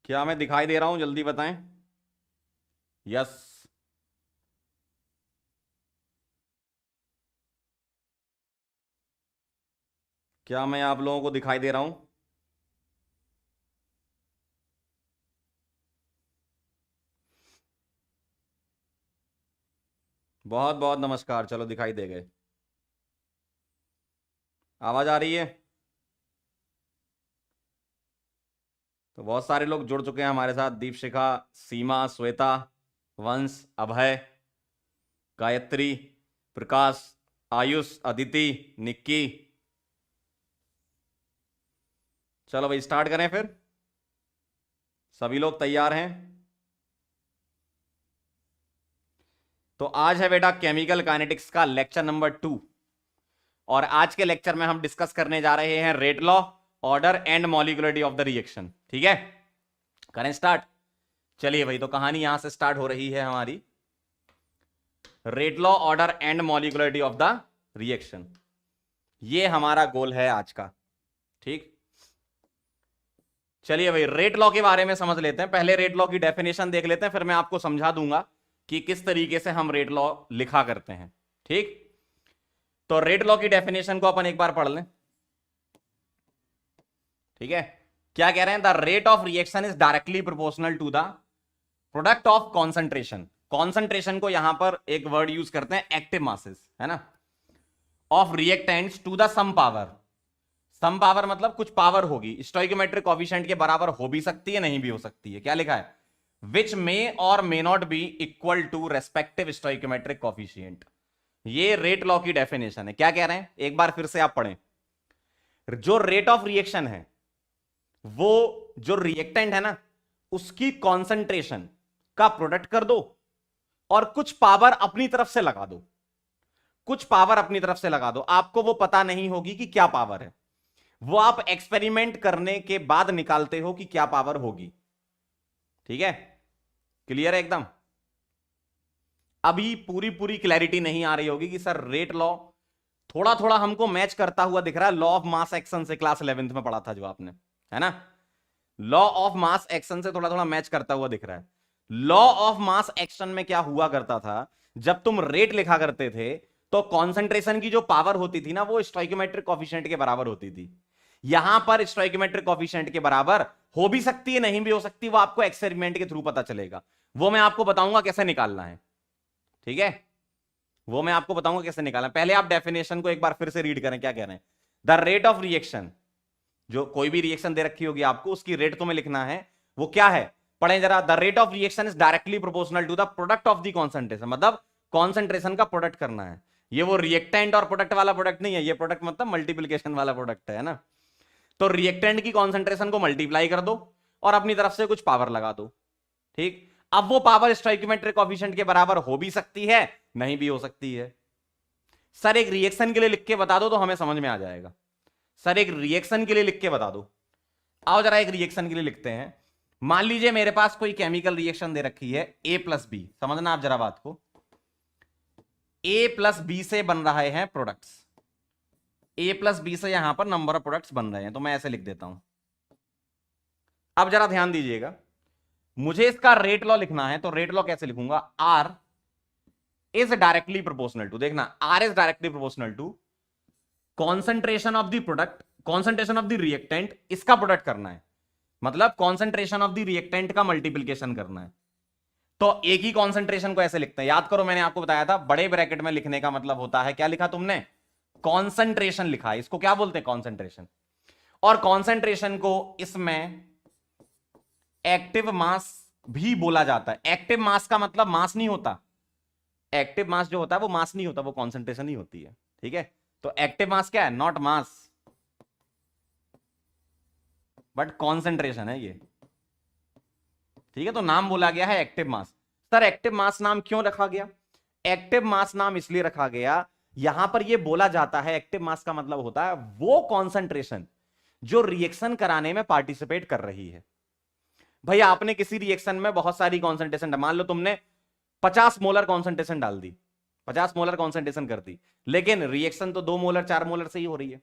क्या मैं दिखाई दे रहा हूं? जल्दी बताएं। यस। क्या मैं आप लोगों को दिखाई दे रहा हूं? बहुत बहुत नमस्कार। चलो, दिखाई दे गए। आवाज आ रही है? तो बहुत सारे लोग जुड़ चुके हैं हमारे साथ। दीप शिखा, सीमा, श्वेता, वंश, अभय, गायत्री, प्रकाश, आयुष, अदिति, निक्की। चलो भाई, स्टार्ट करें फिर। सभी लोग तैयार हैं? तो आज है बेटा केमिकल काइनेटिक्स का लेक्चर नंबर 2। और आज के लेक्चर में हम डिस्कस करने जा रहे हैं rate law, order and molecularity of the reaction. ठीक है, करें स्टार्ट। चलिए भाई, तो कहानी यहां से स्टार्ट हो रही है हमारी। Rate law, order and molecularity of the reaction, ये हमारा गोल है आज का। ठीक, चलिए भाई, रेट लॉ के बारे में समझ लेते हैं। पहले रेट लॉ की डेफिनेशन देख लेते हैं, फिर मैं आपको समझा दूंगा कि किस तरीके से हम रेट लॉ लिखा करते हैं। ठीक, तो रेट लॉ की डेफिनेशन को अपन एक बार पढ़ लें। ठीक है, क्या कह रहे हैं? The rate of reaction is directly proportional to the product of concentration. Concentration को यहां पर एक वर्ड यूज करते हैं, एक्टिव मासेस, है ना, of reactants to the sum power. Sum power मतलब कुछ पावर होगी, स्टोइकोमेट्रिक कोएफिशिएंट के बराबर हो भी सकती है, नहीं भी हो सकती है। क्या लिखा है? विच मे और may not be equal to respective stoichiometric coefficient. ये रेट लॉ की डेफिनेशन है। क्या कह रहे हैं, एक बार फिर से आप पढ़ें। जो रेट ऑफ रिएक्शन है, वो जो रिएक्टेंट है ना, उसकी कॉन्सेंट्रेशन का प्रोडक्ट कर दो और कुछ पावर अपनी तरफ से लगा दो। कुछ पावर अपनी तरफ से लगा दो। आपको वो पता नहीं होगी कि क्या पावर है, वो आप एक्सपेरिमेंट करने के बाद निकालते हो कि क्या पावर होगी। ठीक है, क्लियर है एकदम? अभी पूरी पूरी क्लैरिटी नहीं आ रही होगी कि सर रेट लॉ थोड़ा थोड़ा हमको मैच करता हुआ दिख रहा है लॉ ऑफ मास एक्शन से, क्लास 11th में पढ़ा था जो आपने, है ना। लॉ ऑफ मास एक्शन से थोड़ा थोड़ा मैच करता हुआ दिख रहा है। लॉ ऑफ मास एक्शन में क्या हुआ करता था, जब तुम रेट लिखा करते थे तो कॉन्सेंट्रेशन की जो पावर होती थी ना, वो स्टोइकोमेट्रिक कोएफिशिएंट के बराबर होती थी। यहां पर स्टोइकोमेट्रिक कोएफिशिएंट के बराबर हो भी सकती है, नहीं भी हो सकती, वो आपको एक्सपेरिमेंट के थ्रू पता चलेगा। वो मैं आपको बताऊंगा कैसे निकालना है। ठीक है, वो मैं आपको बताऊंगा कैसे निकालना है। पहले आप डेफिनेशन को एक बार फिर से रीड करें। क्या कह रहे हैं? द रेट ऑफ रिएक्शन, जो कोई भी रिएक्शन दे रखी होगी आपको, उसकी रेट तुम्हें लिखना है। वो क्या है, पढ़ें जरा। The rate of reaction is directly proportional to the product of the concentration, मतलब कॉन्सेंट्रेशन का प्रोडक्ट करना है। ये वो रिएक्टेंट और प्रोडक्ट वाला प्रोडक्ट नहीं है, ये प्रोडक्ट मतलब मल्टीप्लीकेशन वाला प्रोडक्ट है ना। तो रिएक्टेंट की कॉन्सेंट्रेशन को मल्टीप्लाई कर दो और अपनी तरफ से कुछ पावर लगा दो। ठीक, अब वो पावर स्टोइकोमेट्रिक कोएफिशिएंट के बराबर हो भी सकती है, नहीं भी हो सकती है। सर एक रिएक्शन के लिए लिख के बता दो तो हमें समझ में आ जाएगा। सर एक रिएक्शन के लिए लिख के बता दो। आओ जरा एक रिएक्शन के लिए लिखते हैं। मान लीजिए मेरे पास कोई केमिकल रिएक्शन दे रखी है A प्लस बी। समझना आप जरा बात को। A प्लस बी से बन रहे हैं प्रोडक्ट्स। A प्लस बी से यहां पर नंबर ऑफ प्रोडक्ट्स बन रहे हैं, तो मैं ऐसे लिख देता हूं। अब जरा ध्यान दीजिएगा, मुझे इसका रेट लॉ लिखना है, तो रेट लॉ कैसे लिखूंगा? R is directly proportional to, देखना, R is directly proportional to concentration of the product, concentration of the reactant, इसका प्रोडक्ट करना है, मतलब कॉन्सेंट्रेशन ऑफ द रिएक्टेंट का मल्टीप्लीकेशन करना है। तो एक ही कॉन्सेंट्रेशन को ऐसे लिखते हैं। याद करो, मैंने आपको बताया था बड़े ब्रैकेट में लिखने का मतलब होता है, क्या लिखा तुमने? कॉन्सेंट्रेशन लिखा है। इसको क्या बोलते हैं? कॉन्सेंट्रेशन। और कॉन्सेंट्रेशन को इसमें एक्टिव मास भी बोला जाता है। एक्टिव मास का मतलब मास नहीं होता। एक्टिव मास जो होता है वो मास नहीं होता, वो कॉन्सेंट्रेशन ही होती है। ठीक है, तो एक्टिव मास क्या है? नॉट मास बट कॉन्सेंट्रेशन है ये। ठीक है, तो नाम बोला गया है active mass. Sir active mass नाम क्यों रखा गया? एक्टिव मास नाम इसलिए रखा गया, यहां पर ये बोला जाता है, एक्टिव मास का मतलब होता है वो कॉन्सेंट्रेशन जो रिएक्शन कराने में पार्टिसिपेट कर रही है। भाई आपने किसी रिएक्शन में बहुत सारी कॉन्सेंट्रेशन, मान लो तुमने 50 मोलर कॉन्सेंट्रेशन डाल दी, 50 मोलर कॉन्सेंट्रेशन कर दी, लेकिन रिएक्शन तो 2 मोलर 4 मोलर से ही हो रही है।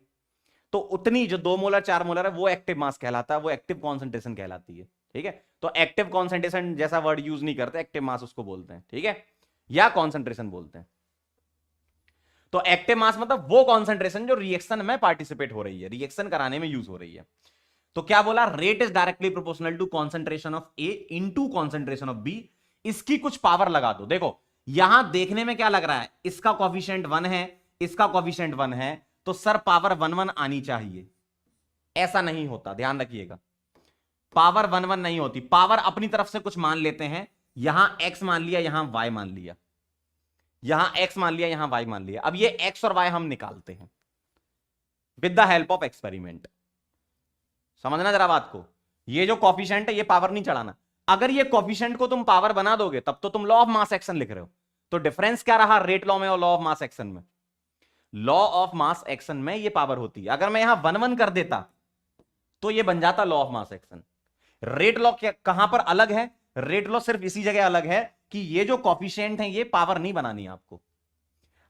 तो उतनी जो 2 मोलर 4 मोलर है वो एक्टिव मास कहलाता है, वो एक्टिव कॉन्सेंट्रेशन कहलाती है। ठीक है, तो एक्टिव कॉन्सेंट्रेशन जैसा वर्ड यूज नहीं करते, एक्टिव मास उसको बोलते हैं, ठीक है, या कॉन्सेंट्रेशन बोलते हैं। तो एक्टिव मास मतलब वो कॉन्सेंट्रेशन जो रिएक्शन में पार्टिसिपेट हो रही है, रिएक्शन कराने में यूज हो रही है। तो क्या बोला, rate is directly proportional to concentration of A into concentration of B. इसकी कुछ पावर लगा दो। देखो यहां देखने में क्या लग रहा है, इसका कॉफिशिएंट 1 है, इसका कॉफिशिएंट 1 है, तो सर पावर 1 1 आनी चाहिए। ऐसा नहीं होता, ध्यान रखिएगा, पावर 1 1 नहीं होती। पावर अपनी तरफ से कुछ मान लेते हैं, यहां x मान लिया, यहां y मान लिया, यहां x मान लिया, यहां y मान लिया। अब ये x और y हम निकालते हैं with the help of experiment. समझना जरा बात को, ये जो कॉफिशिएंट है ये पावर नहीं चढ़ाना। अगर ये कॉफिशिएंट को तुम पावर बना दोगे तब तो तुम लॉ ऑफ मास एक्शन लिख रहे हो। तो डिफरेंस क्या रहा रेट लॉ में और लॉ ऑफ मास एक्शन में? लॉ ऑफ मास एक्शन में ये पावर होती है, अगर मैं यहां 1 1 कर देता तो ये बन जाता law of mass action. Rate law कहां पर अलग है? रेट लॉ सिर्फ इसी जगह अलग है कि ये जो कॉफिशिएंट है ये पावर नहीं बनानी आपको।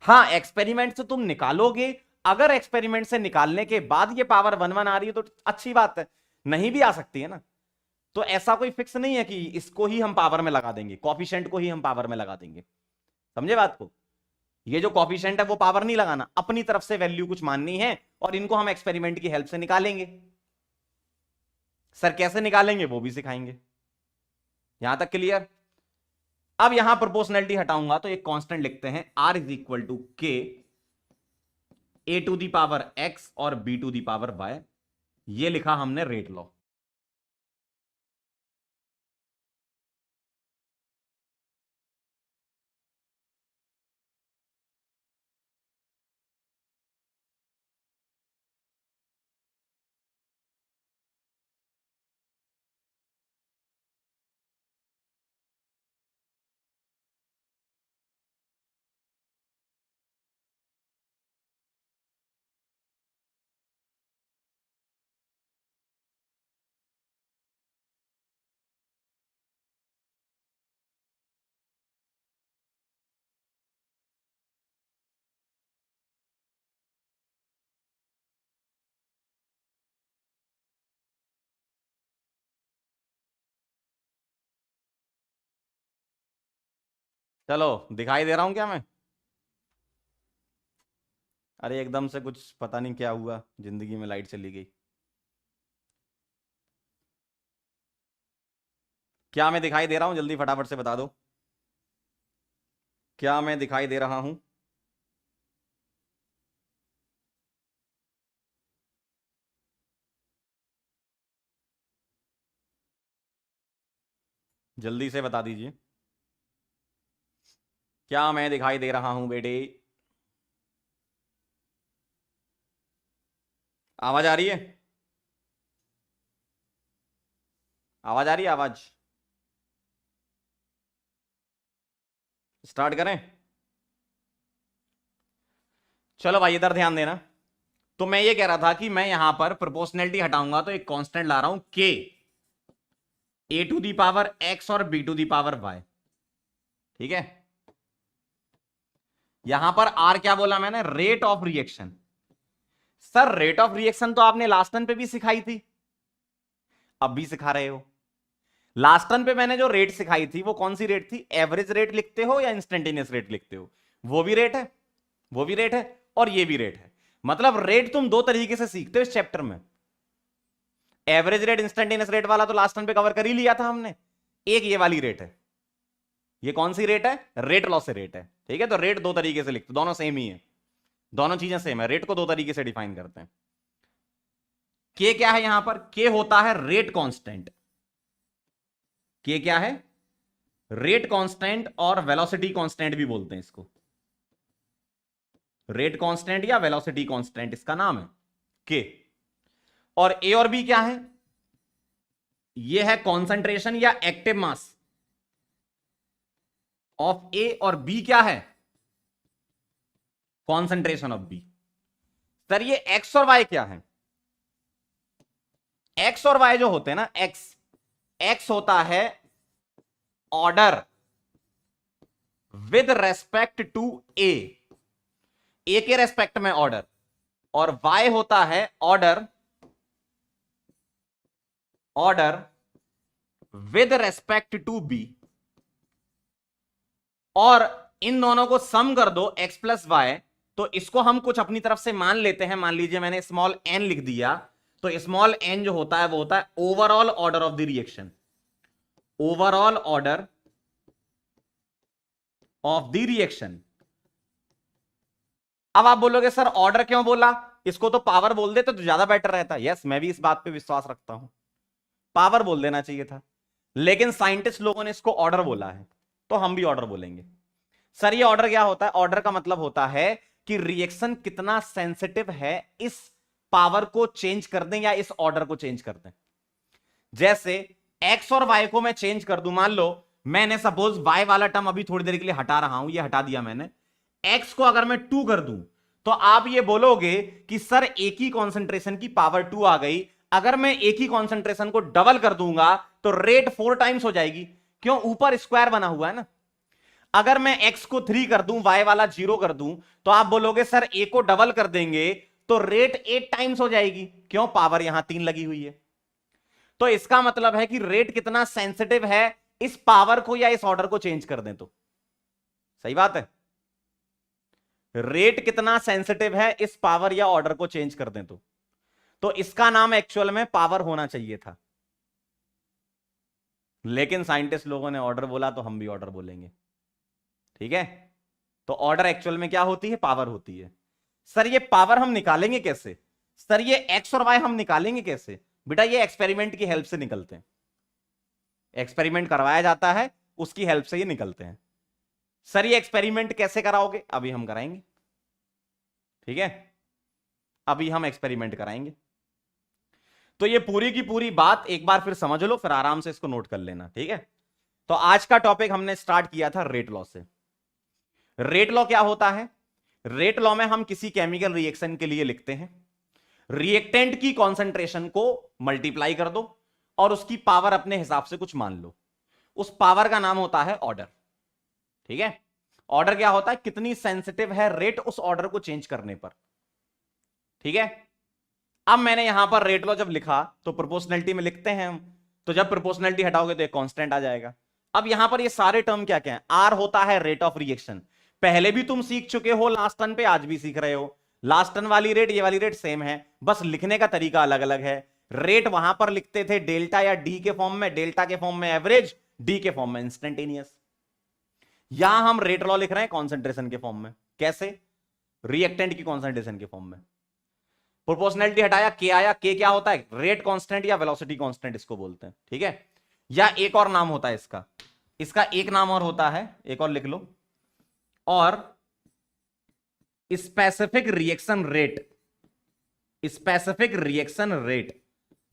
हां एक्सपेरिमेंट से तुम निकालोगे, अगर एक्सपेरिमेंट से निकालने के बाद ये पावर 1 1 आ रही है तो अच्छी बात है, नहीं भी आ सकती है ना। तो ऐसा कोई फिक्स नहीं है कि इसको ही हम पावर में लगा देंगे, कॉफिशिएंट को ही हम पावर में लगा देंगे। समझे बात को? ये जो कॉफिशिएंट है वो पावर नहीं लगाना, अपनी तरफ से वैल्यू कुछ माननी है और इनको हम एक्सपेरिमेंट की हेल्प से निकालेंगे। सर कैसे निकालेंगे वो भी सिखाएंगे। यहां तक क्लियर? अब यहां प्रोपोर्शनैलिटी हटाऊंगा तो एक कांस्टेंट लिखते हैं, R is equal to k A to the power x और b to the power y। ये लिखा हमने रेट लॉ। चलो दिखाई दे रहा हूं क्या मैं? अरे एकदम से कुछ पता नहीं क्या हुआ, जिंदगी में लाइट चली गई। क्या मैं दिखाई दे रहा हूं? जल्दी फटाफट से बता दो, क्या मैं दिखाई दे रहा हूं? जल्दी से बता दीजिए, क्या मैं दिखाई दे रहा हूं बेटे? आवाज आ रही है? आवाज आ रही है? आवाज स्टार्ट करें? चलो भाई इधर ध्यान देना। तो मैं ये कह रहा था कि मैं यहां पर प्रोपोर्शनैलिटी हटाऊंगा तो एक कांस्टेंट ला रहा हूं k A to the power x और B to the power y. ठीक है, यहां पर आर क्या बोला मैंने? Rate of reaction. Sir rate of reaction तो आपने लास्ट टर्न पे भी सिखाई थी, अब भी सिखा रहे हो। लास्ट टर्न पे मैंने जो रेट सिखाई थी वो कौन सी रेट थी? एवरेज रेट लिखते हो या इंस्टेंटेनियस रेट लिखते हो? वो भी रेट है, वो भी रेट है, और ये भी रेट है। मतलब रेट तुम दो तरीके से सीखते हो इस चैप्टर में। एवरेज रेट इंस्टेंटेनियस रेट वाला तो लास्ट टाइम पे कवर कर ही लिया था हमने। एक ये वाली रेट है, ये कौन सी रेट है? रेट लॉस से रेट है। ठीक है, तो रेट दो तरीके से लिखते, दोनों सेम ही है, दोनों चीजें सेम है। रेट को दो तरीके से डिफाइन करते हैं। के क्या है यहां पर? के होता है रेट कांस्टेंट। के क्या है? रेट कांस्टेंट, और वेलोसिटी कांस्टेंट भी बोलते हैं इसको। रेट कांस्टेंट या वेलोसिटी कांस्टेंट इसका नाम है के। और ए और बी क्या है? ये है कॉन्सेंट्रेशन या एक्टिव मास ऑफ ए, और बी क्या है? Concentration of B. सर ये एक्स और वाई क्या है? एक्स और वाई जो होते हैं ना, एक्स होता है order with respect to A के रेस्पेक्ट में ऑर्डर, और वाई होता है order with respect to B, और इन दोनों को सम कर दो x प्लस वाई, तो इसको हम कुछ अपनी तरफ से मान लेते हैं। मान लीजिए मैंने स्मॉल n लिख दिया, तो स्मॉल n जो होता है वो होता है overall order of the reaction, overall order of the reaction. अब आप बोलोगे सर ऑर्डर क्यों बोला, इसको तो पावर बोल देते तो ज्यादा बेटर रहता। यस, मैं भी इस बात पे विश्वास रखता हूं, पावर बोल देना चाहिए था, लेकिन साइंटिस्ट लोगों ने इसको ऑर्डर बोला है, तो हम भी ऑर्डर बोलेंगे। सर ये ऑर्डर क्या होता है? ऑर्डर का मतलब होता है कि रिएक्शन कितना सेंसिटिव है, इस पावर को चेंज कर दें या इस ऑर्डर को चेंज कर दें। जैसे एक्स और वाई को मैं चेंज कर दूं, मान लो मैंने सपोज वाई वाला टर्म अभी थोड़ी देर के लिए हटा रहा हूं, ये हटा दिया मैंने, एक्स को अगर मैं 2 कर दूं, तो आप ये बोलोगे कि सर एक ही कॉन्सेंट्रेशन की पावर 2 आ गई। अगर मैं एक ही कॉन्सेंट्रेशन को डबल कर दूंगा तो रेट 4 टाइम्स हो जाएगी, क्यों? ऊपर स्क्वायर बना हुआ है ना। अगर मैं x को 3 कर दूं, y वाला 0 कर दूं, तो आप बोलोगे सर a को डबल कर देंगे तो रेट 8 टाइम्स हो जाएगी, क्यों? पावर यहां 3 लगी हुई है। तो इसका मतलब है कि रेट कितना सेंसिटिव है, इस पावर को या इस ऑर्डर को चेंज कर दें तो। सही बात है, रेट कितना सेंसिटिव है, इस पावर या ऑर्डर को चेंज कर दें तो इसका नाम एक्चुअल में पावर होना चाहिए था, लेकिन साइंटिस्ट लोगों ने ऑर्डर बोला तो हम भी ऑर्डर बोलेंगे। ठीक है, तो ऑर्डर एक्चुअल में क्या होती है? पावर होती है। सर ये पावर हम निकालेंगे कैसे? सर ये एक्स और वाई हम निकालेंगे कैसे? बेटा ये एक्सपेरिमेंट की हेल्प से निकलते हैं, एक्सपेरिमेंट करवाया जाता है, उसकी हेल्प से ये निकलते हैं। सर ये एक्सपेरिमेंट कैसे कराओगे? अभी हम कराएंगे। ठीक है, अभी हम एक्सपेरिमेंट कराएंगे। तो ये पूरी की पूरी बात एक बार फिर समझ लो, फिर आराम से इसको नोट कर लेना। ठीक है, तो आज का टॉपिक हमने स्टार्ट किया था रेट लॉ से। रेट लॉ क्या होता है? रेट लॉ में हम किसी केमिकल रिएक्शन के लिए लिखते हैं, रिएक्टेंट की कॉन्सेंट्रेशन को मल्टीप्लाई कर दो और उसकी पावर अपने हिसाब से कुछ मान लो, उस पावर का नाम होता है ऑर्डर। ठीक है, ऑर्डर क्या होता है? कितनी सेंसिटिव है रेट उस ऑर्डर को चेंज करने पर। ठीक है, अब मैंने यहां पर रेट लॉ जब लिखा तो प्रोपोर्शनैलिटी में लिखते हैं हम, तो जब प्रोपोर्शनैलिटी हटाओगे तो एक कांस्टेंट आ जाएगा। अब यहां पर ये सारे टर्म क्या क्या है? आर होता है रेट ऑफ रिएक्शन, पहले भी तुम सीख चुके हो लास्ट टर्न पे, आज भी सीख रहे हो। लास्ट टर्न वाली रेट ये वाली रेट सेम है, बस लिखने का तरीका अलग अलग है। रेट वहां पर लिखते थे डेल्टा या डी के फॉर्म में, डेल्टा के फॉर्म में एवरेज, डी के फॉर्म में इंस्टेंटेनियस। यहां हम रेट लॉ लिख रहे हैं कॉन्सेंट्रेशन के फॉर्म में। कैसे? रिएक्टेंट की कॉन्सेंट्रेशन के फॉर्म में। प्रोपोर्शनैलिटी हटाया, के आया। के क्या होता है? रेट कांस्टेंट या वेलोसिटी कांस्टेंट इसको बोलते हैं। ठीक है, या एक और नाम होता है इसका, इसका एक नाम और होता है, एक और लिख लो, और specific reaction rate. Specific reaction rate,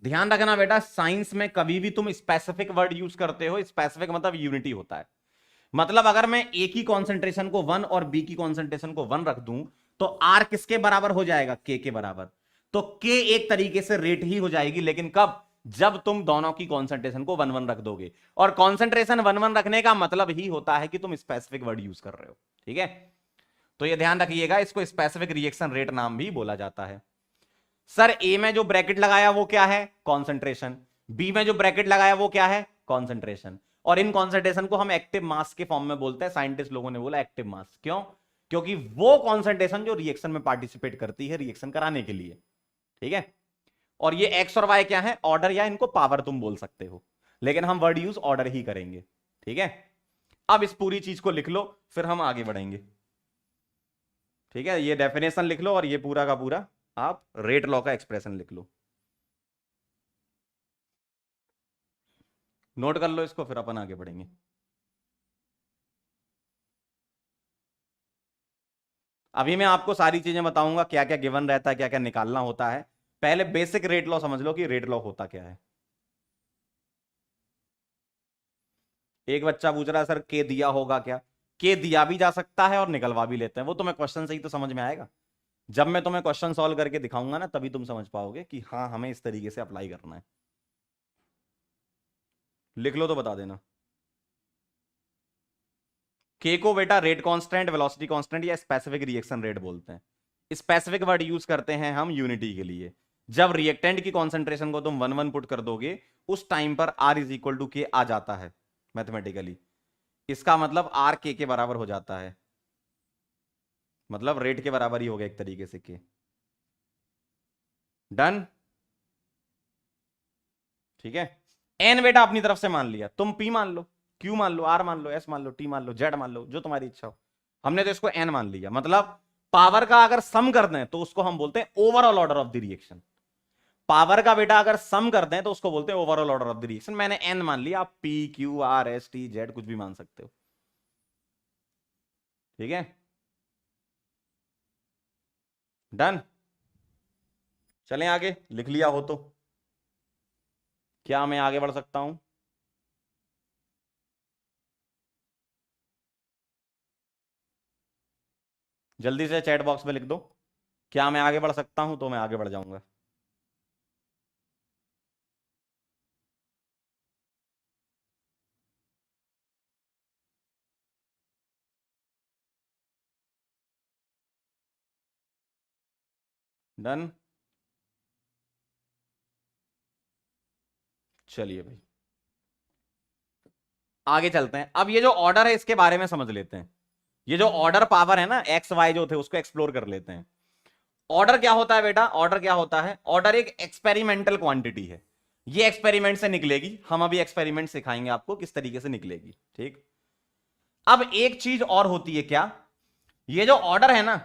ध्यान रखना बेटा, साइंस में कभी भी तुम स्पेसिफिक वर्ड यूज करते हो, स्पेसिफिक मतलब यूनिटी होता है। मतलब अगर मैं ए की कॉन्सेंट्रेशन को 1 और बी की कॉन्सेंट्रेशन को 1 रख दूं, तो आर किसके बराबर हो जाएगा? के बराबर। तो के एक तरीके से रेट ही हो जाएगी, लेकिन कब? जब तुम दोनों की कॉन्सेंट्रेशन को 1 1 रख दोगे। और कॉन्सेंट्रेशन 1 1 रखने का मतलब ही होता है कि तुम स्पेसिफिक वर्ड यूज कर रहे हो। ठीक है, तो ये ध्यान रखिएगा, इसको स्पेसिफिक रिएक्शन रेट नाम भी बोला जाता है। सर ए में जो ब्रैकेट लगाया वो क्या है? कॉन्सेंट्रेशन। बी में जो ब्रैकेट लगाया वो क्या है? कॉन्सेंट्रेशन। और इन कॉन्सेंट्रेशन को हम एक्टिव मास के फॉर्म में बोलते हैं। साइंटिस्ट लोगों ने बोला एक्टिव मास, क्यों? क्योंकि वो कॉन्सेंट्रेशन जो रिएक्शन में पार्टिसिपेट करती है रिएक्शन कराने के लिए। ठीक है, और ये एक्स और वाई क्या है? ऑर्डर, या इनको पावर तुम बोल सकते हो, लेकिन हम वर्ड यूज ऑर्डर ही करेंगे। ठीक है, अब इस पूरी चीज को लिख लो, फिर हम आगे बढ़ेंगे। ठीक है, ये डेफिनेशन लिख लो और ये पूरा का पूरा आप रेट लॉ का एक्सप्रेशन लिख लो, नोट कर लो इसको, फिर अपन आगे बढ़ेंगे। अभी मैं आपको सारी चीजें बताऊंगा, क्या क्या गिवन रहता है, क्या क्या निकालना होता है। पहले बेसिक रेट लॉ समझ लो कि रेट लॉ होता क्या है। एक बच्चा पूछ रहा है सर के दिया होगा क्या? के दिया भी जा सकता है और निकलवा भी लेते हैं, वो तुम्हें क्वेश्चन से ही तो समझ में आएगा। जब मैं तुम्हें क्वेश्चन सॉल्व करके दिखाऊंगा ना, तभी तुम समझ पाओगे कि हाँ हमें इस तरीके से अप्लाई करना है। लिख लो तो बता देना। के को बेटा रेट कांस्टेंट, वेलोसिटी कांस्टेंट या स्पेसिफिक रिएक्शन रेट बोलते हैं। स्पेसिफिक वर्ड यूज करते हैं हम यूनिटी के लिए। जब रिएक्टेंट की कॉन्सेंट्रेशन को तुम 1 1 पुट कर दोगे उस टाइम पर R इज इक्वल टू के आ जाता है मैथमेटिकली। इसका मतलब R के बराबर हो जाता है, मतलब रेट के बराबर ही हो गया एक तरीके से के। डन, ठीक है। एन बेटा अपनी तरफ से मान लिया, तुम पी मान लो, क्यू मान लो, आर मान लो, एस मान लो, टी मान लो, जेड मान लो, जो तुम्हारी इच्छा हो। हमने तो इसको एन मान लिया, मतलब पावर का अगर सम कर दें तो उसको हम बोलते हैं overall order of the reaction. Power का बेटा अगर सम कर दें तो उसको बोलते हैं overall order of the reaction. मैंने एन मान लिया, आप P Q R S T Z कुछ भी मान सकते हो, ठीक है। डन, चलें आगे, लिख लिया हो तो क्या मैं आगे बढ़ सकता हूं? जल्दी से चैट बॉक्स में लिख दो, क्या मैं आगे बढ़ सकता हूं, तो मैं आगे बढ़ जाऊंगा। डन, चलिए भाई आगे चलते हैं। अब ये जो ऑर्डर है इसके बारे में समझ लेते हैं। ये जो ऑर्डर पावर है ना, एक्स वाई जो थे उसको एक्सप्लोर कर लेते हैं। ऑर्डर क्या होता है बेटा? ऑर्डर क्या होता है? ऑर्डर एक एक्सपेरिमेंटल क्वांटिटी है, ये एक्सपेरिमेंट से निकलेगी। हम अभी एक्सपेरिमेंट सिखाएंगे आपको किस तरीके से निकलेगी, ठीक। अब एक चीज और होती है, क्या? ये जो ऑर्डर है ना,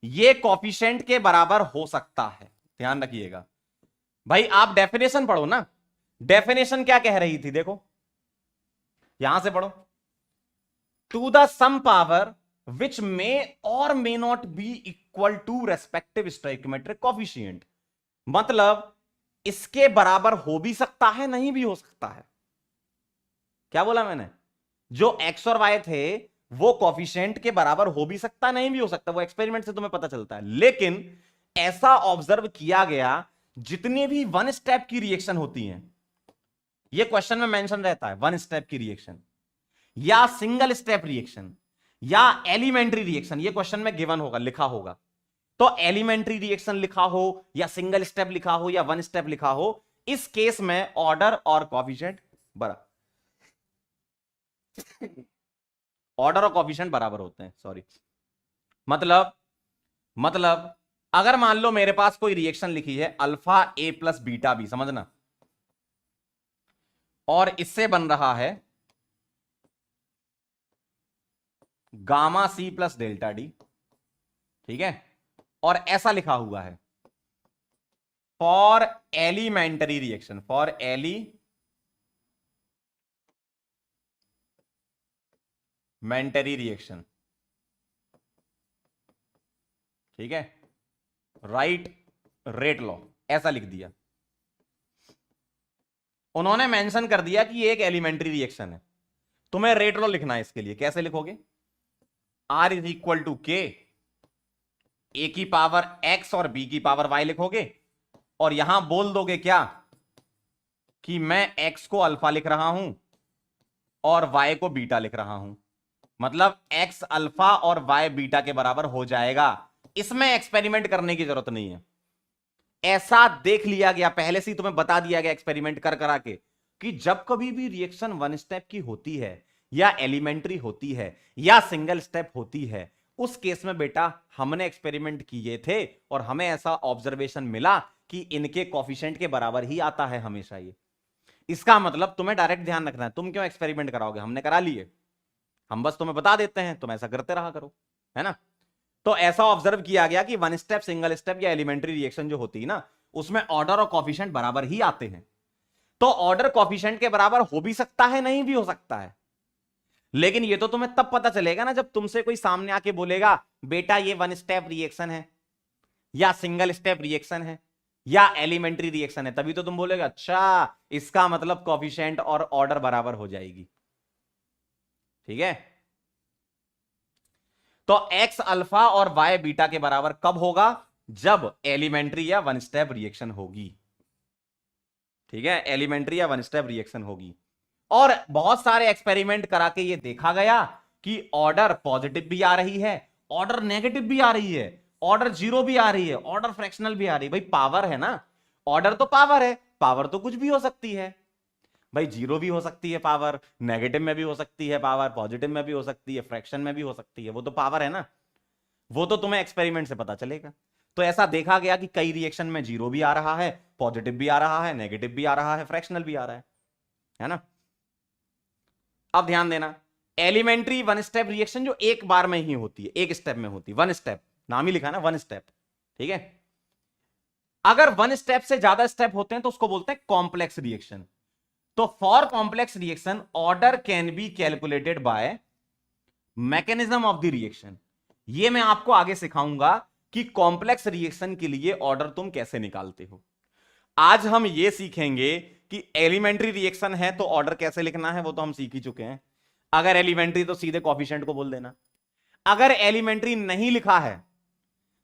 ये कॉफिशिएंट के बराबर हो सकता है, ध्यान रखिएगा भाई। आप डेफिनेशन पढ़ो ना, डेफिनेशन क्या कह रही थी, देखो यहां से पढ़ो। To the sum power which may और may not be equal to respective stoichiometric coefficient, मतलब इसके बराबर हो भी सकता है, नहीं भी हो सकता है। क्या बोला मैंने? जो एक्स और वाई थे वो कॉफिशिएंट के बराबर हो भी सकता, नहीं भी हो सकता, वो एक्सपेरिमेंट से तुम्हें पता चलता है। लेकिन ऐसा ऑब्जर्व किया गया, जितनी भी वन स्टेप की रिएक्शन होती हैं, ये क्वेश्चन में मेंशन रहता है, वन स्टेप की रिएक्शन या सिंगल स्टेप रिएक्शन या एलिमेंट्री रिएक्शन, ये क्वेश्चन में गिवन होगा, लिखा होगा। तो एलिमेंट्री रिएक्शन लिखा हो या सिंगल स्टेप लिखा हो या वन स्टेप लिखा हो, इस केस में ऑर्डर और कॉफिशिएंट बराबर, ऑर्डर और कॉफिशिएंट बराबर होते हैं, सॉरी। मतलब अगर मान लो मेरे पास कोई रिएक्शन लिखी है alpha A plus beta B, समझना, और इससे बन रहा है gamma C plus delta D, ठीक है, और ऐसा लिखा हुआ है for elementary reaction, for elementary reaction, ठीक है, राइट रेट लॉ, ऐसा लिख दिया। उन्होंने मेंशन कर दिया कि ये एक एलिमेंट्री रिएक्शन है, तुम्हें रेट लॉ लिखना है इसके लिए। कैसे लिखोगे? R is equal to k, ए की पावर x और b की पावर y लिखोगे, और यहां बोल दोगे क्या कि मैं x को अल्फा लिख रहा हूं और y को बीटा लिख रहा हूं, मतलब x अल्फा और y बीटा के बराबर हो जाएगा। इसमें एक्सपेरिमेंट करने की जरूरत नहीं है, ऐसा देख लिया गया, पहले से ही तुम्हें बता दिया गया एक्सपेरिमेंट कर करा के, कि जब कभी भी रिएक्शन वन स्टेप की होती है या एलिमेंट्री होती है या सिंगल स्टेप होती है, उस केस में बेटा हमने एक्सपेरिमेंट किए थे और हमें ऐसा ऑब्जर्वेशन मिला कि इनके कॉफिशिएंट के बराबर ही आता है हमेशा ये। इसका मतलब तुम्हें डायरेक्ट ध्यान रखना है, तुम क्यों एक्सपेरिमेंट कराओगे, हमने करा लिए, हम बस तुम्हें बता देते हैं, तुम ऐसा करते रहा करो, है ना। तो ऐसा ऑब्जर्व किया गया कि वन स्टेप सिंगल स्टेप या एलिमेंट्री रिएक्शन जो होती है ना, उसमें ऑर्डर और कॉफिशिएंट बराबर ही आते हैं। तो ऑर्डर कॉफिशिएंट के बराबर हो भी सकता है, नहीं भी हो सकता है, लेकिन ये तो तुम्हें तब पता चलेगा ना जब तुमसे कोई सामने आके बोलेगा बेटा ये वन स्टेप रिएक्शन है या सिंगल स्टेप रिएक्शन है या एलिमेंट्री रिएक्शन है, तभी तो तुम बोलेगा अच्छा इसका मतलब कॉफिशिएंट और ऑर्डर बराबर हो जाएगी, ठीक है। तो x अल्फा और y बीटा के बराबर कब होगा? जब एलिमेंट्री या वन स्टेप रिएक्शन होगी, ठीक है, एलिमेंट्री या वन स्टेप रिएक्शन होगी। और बहुत सारे एक्सपेरिमेंट करा के ये देखा गया कि ऑर्डर पॉजिटिव भी आ रही है, ऑर्डर नेगेटिव भी आ रही है, ऑर्डर जीरो भी आ रही है, ऑर्डर फ्रैक्शनल भी आ रही है। भाई पावर है ना, ऑर्डर तो पावर है, पावर तो कुछ भी हो सकती है भाई, जीरो भी हो सकती है पावर, नेगेटिव में भी हो सकती है पावर, पॉजिटिव में भी हो सकती है, फ्रैक्शन में भी हो सकती है, वो तो पावर है ना, वो तो तुम्हें एक्सपेरिमेंट से पता चलेगा। तो ऐसा देखा गया कि कई रिएक्शन में जीरो भी आ रहा है, पॉजिटिव भी आ रहा है, नेगेटिव भी आ रहा है, फ्रैक्शनल भी आ रहा है ना। अब ध्यान देना, एलिमेंट्री वन स्टेप रिएक्शन जो एक बार में ही होती है, एक स्टेप में होती है, वन स्टेप, नाम ही लिखा ना वन स्टेप, ठीक है। अगर वन स्टेप से ज्यादा स्टेप होते हैं तो उसको बोलते हैं कॉम्प्लेक्स रिएक्शन। तो for complex reaction order can be calculated by mechanism of the reaction. ये मैं आपको आगे सिखाऊंगा कि कॉम्प्लेक्स रिएक्शन के लिए ऑर्डर तुम कैसे निकालते हो। आज हम ये सीखेंगे कि एलिमेंट्री रिएक्शन है तो ऑर्डर कैसे लिखना है, वो तो हम सीख ही चुके हैं। अगर एलिमेंट्री तो सीधे कॉफिशिएंट को बोल देना, अगर एलिमेंट्री नहीं लिखा है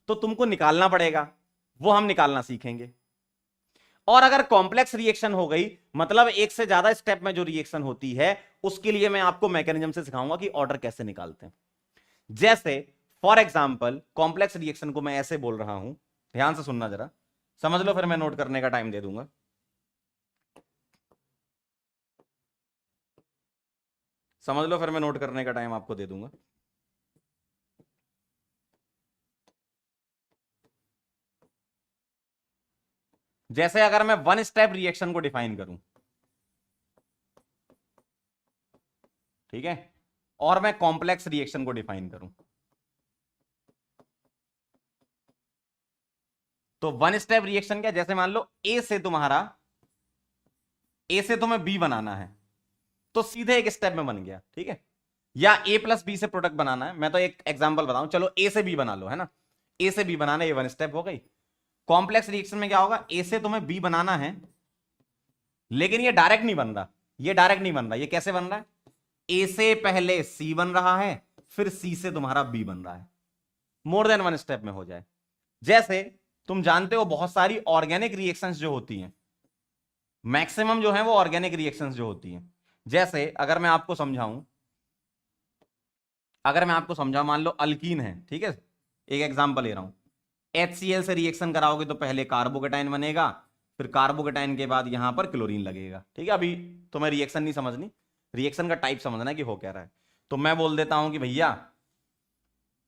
तो तुमको निकालना पड़ेगा, वो हम निकालना सीखेंगे। और अगर कॉम्प्लेक्स रिएक्शन हो गई, मतलब एक से ज्यादा स्टेप में जो रिएक्शन होती है, उसके लिए मैं आपको मैकेनिज्म से सिखाऊंगा कि ऑर्डर कैसे निकालते हैं। जैसे फॉर एग्जांपल कॉम्प्लेक्स रिएक्शन को मैं ऐसे बोल रहा हूं, ध्यान से सुनना जरा, समझ लो, फिर मैं नोट करने का टाइम दे दूंगा। समझ लो, फिर मैं नोट करने का टाइम आपको दे दूंगा। जैसे अगर मैं वन स्टेप रिएक्शन को डिफाइन करूं, ठीक है, और मैं कॉम्प्लेक्स रिएक्शन को डिफाइन करूं, तो वन स्टेप रिएक्शन क्या, जैसे मान लो ए से तुम्हें बी बनाना है, तो सीधे एक स्टेप में बन गया, ठीक है। या ए प्लस बी से प्रोडक्ट बनाना है, मैं तो एक एग्जांपल बताऊं, चलो ए से बी बना लो, है ना, ए से बी बनाना, ये वन स्टेप हो गई। कॉम्प्लेक्स रिएक्शन में क्या होगा, ए से तुम्हें बी बनाना है, लेकिन ये डायरेक्ट नहीं बन रहा, ये डायरेक्ट नहीं बन रहा, ये कैसे बन रहा है, ए से पहले सी बन रहा है, फिर सी से तुम्हारा बी बन रहा है, मोर देन वन स्टेप में हो जाए। जैसे तुम जानते हो बहुत सारी ऑर्गेनिक रिएक्शंस जो होती हैं, मैक्सिमम जो है वो ऑर्गेनिक रिएक्शंस जो होती हैं, जैसे अगर मैं आपको समझाऊं, मान लो अल्कीन है, ठीक है, एक एग्जांपल ले रहा हूं, HCl से रिएक्शन कराओगे तो पहले कार्बोकेटाइन बनेगा, फिर कार्बोकेटाइन के बाद यहां पर क्लोरीन लगेगा, ठीक है। अभी तुम्हें रिएक्शन नहीं समझनी, रिएक्शन का टाइप समझना है कि हो क्या रहा है। तो मैं बोल देता हूं कि भैया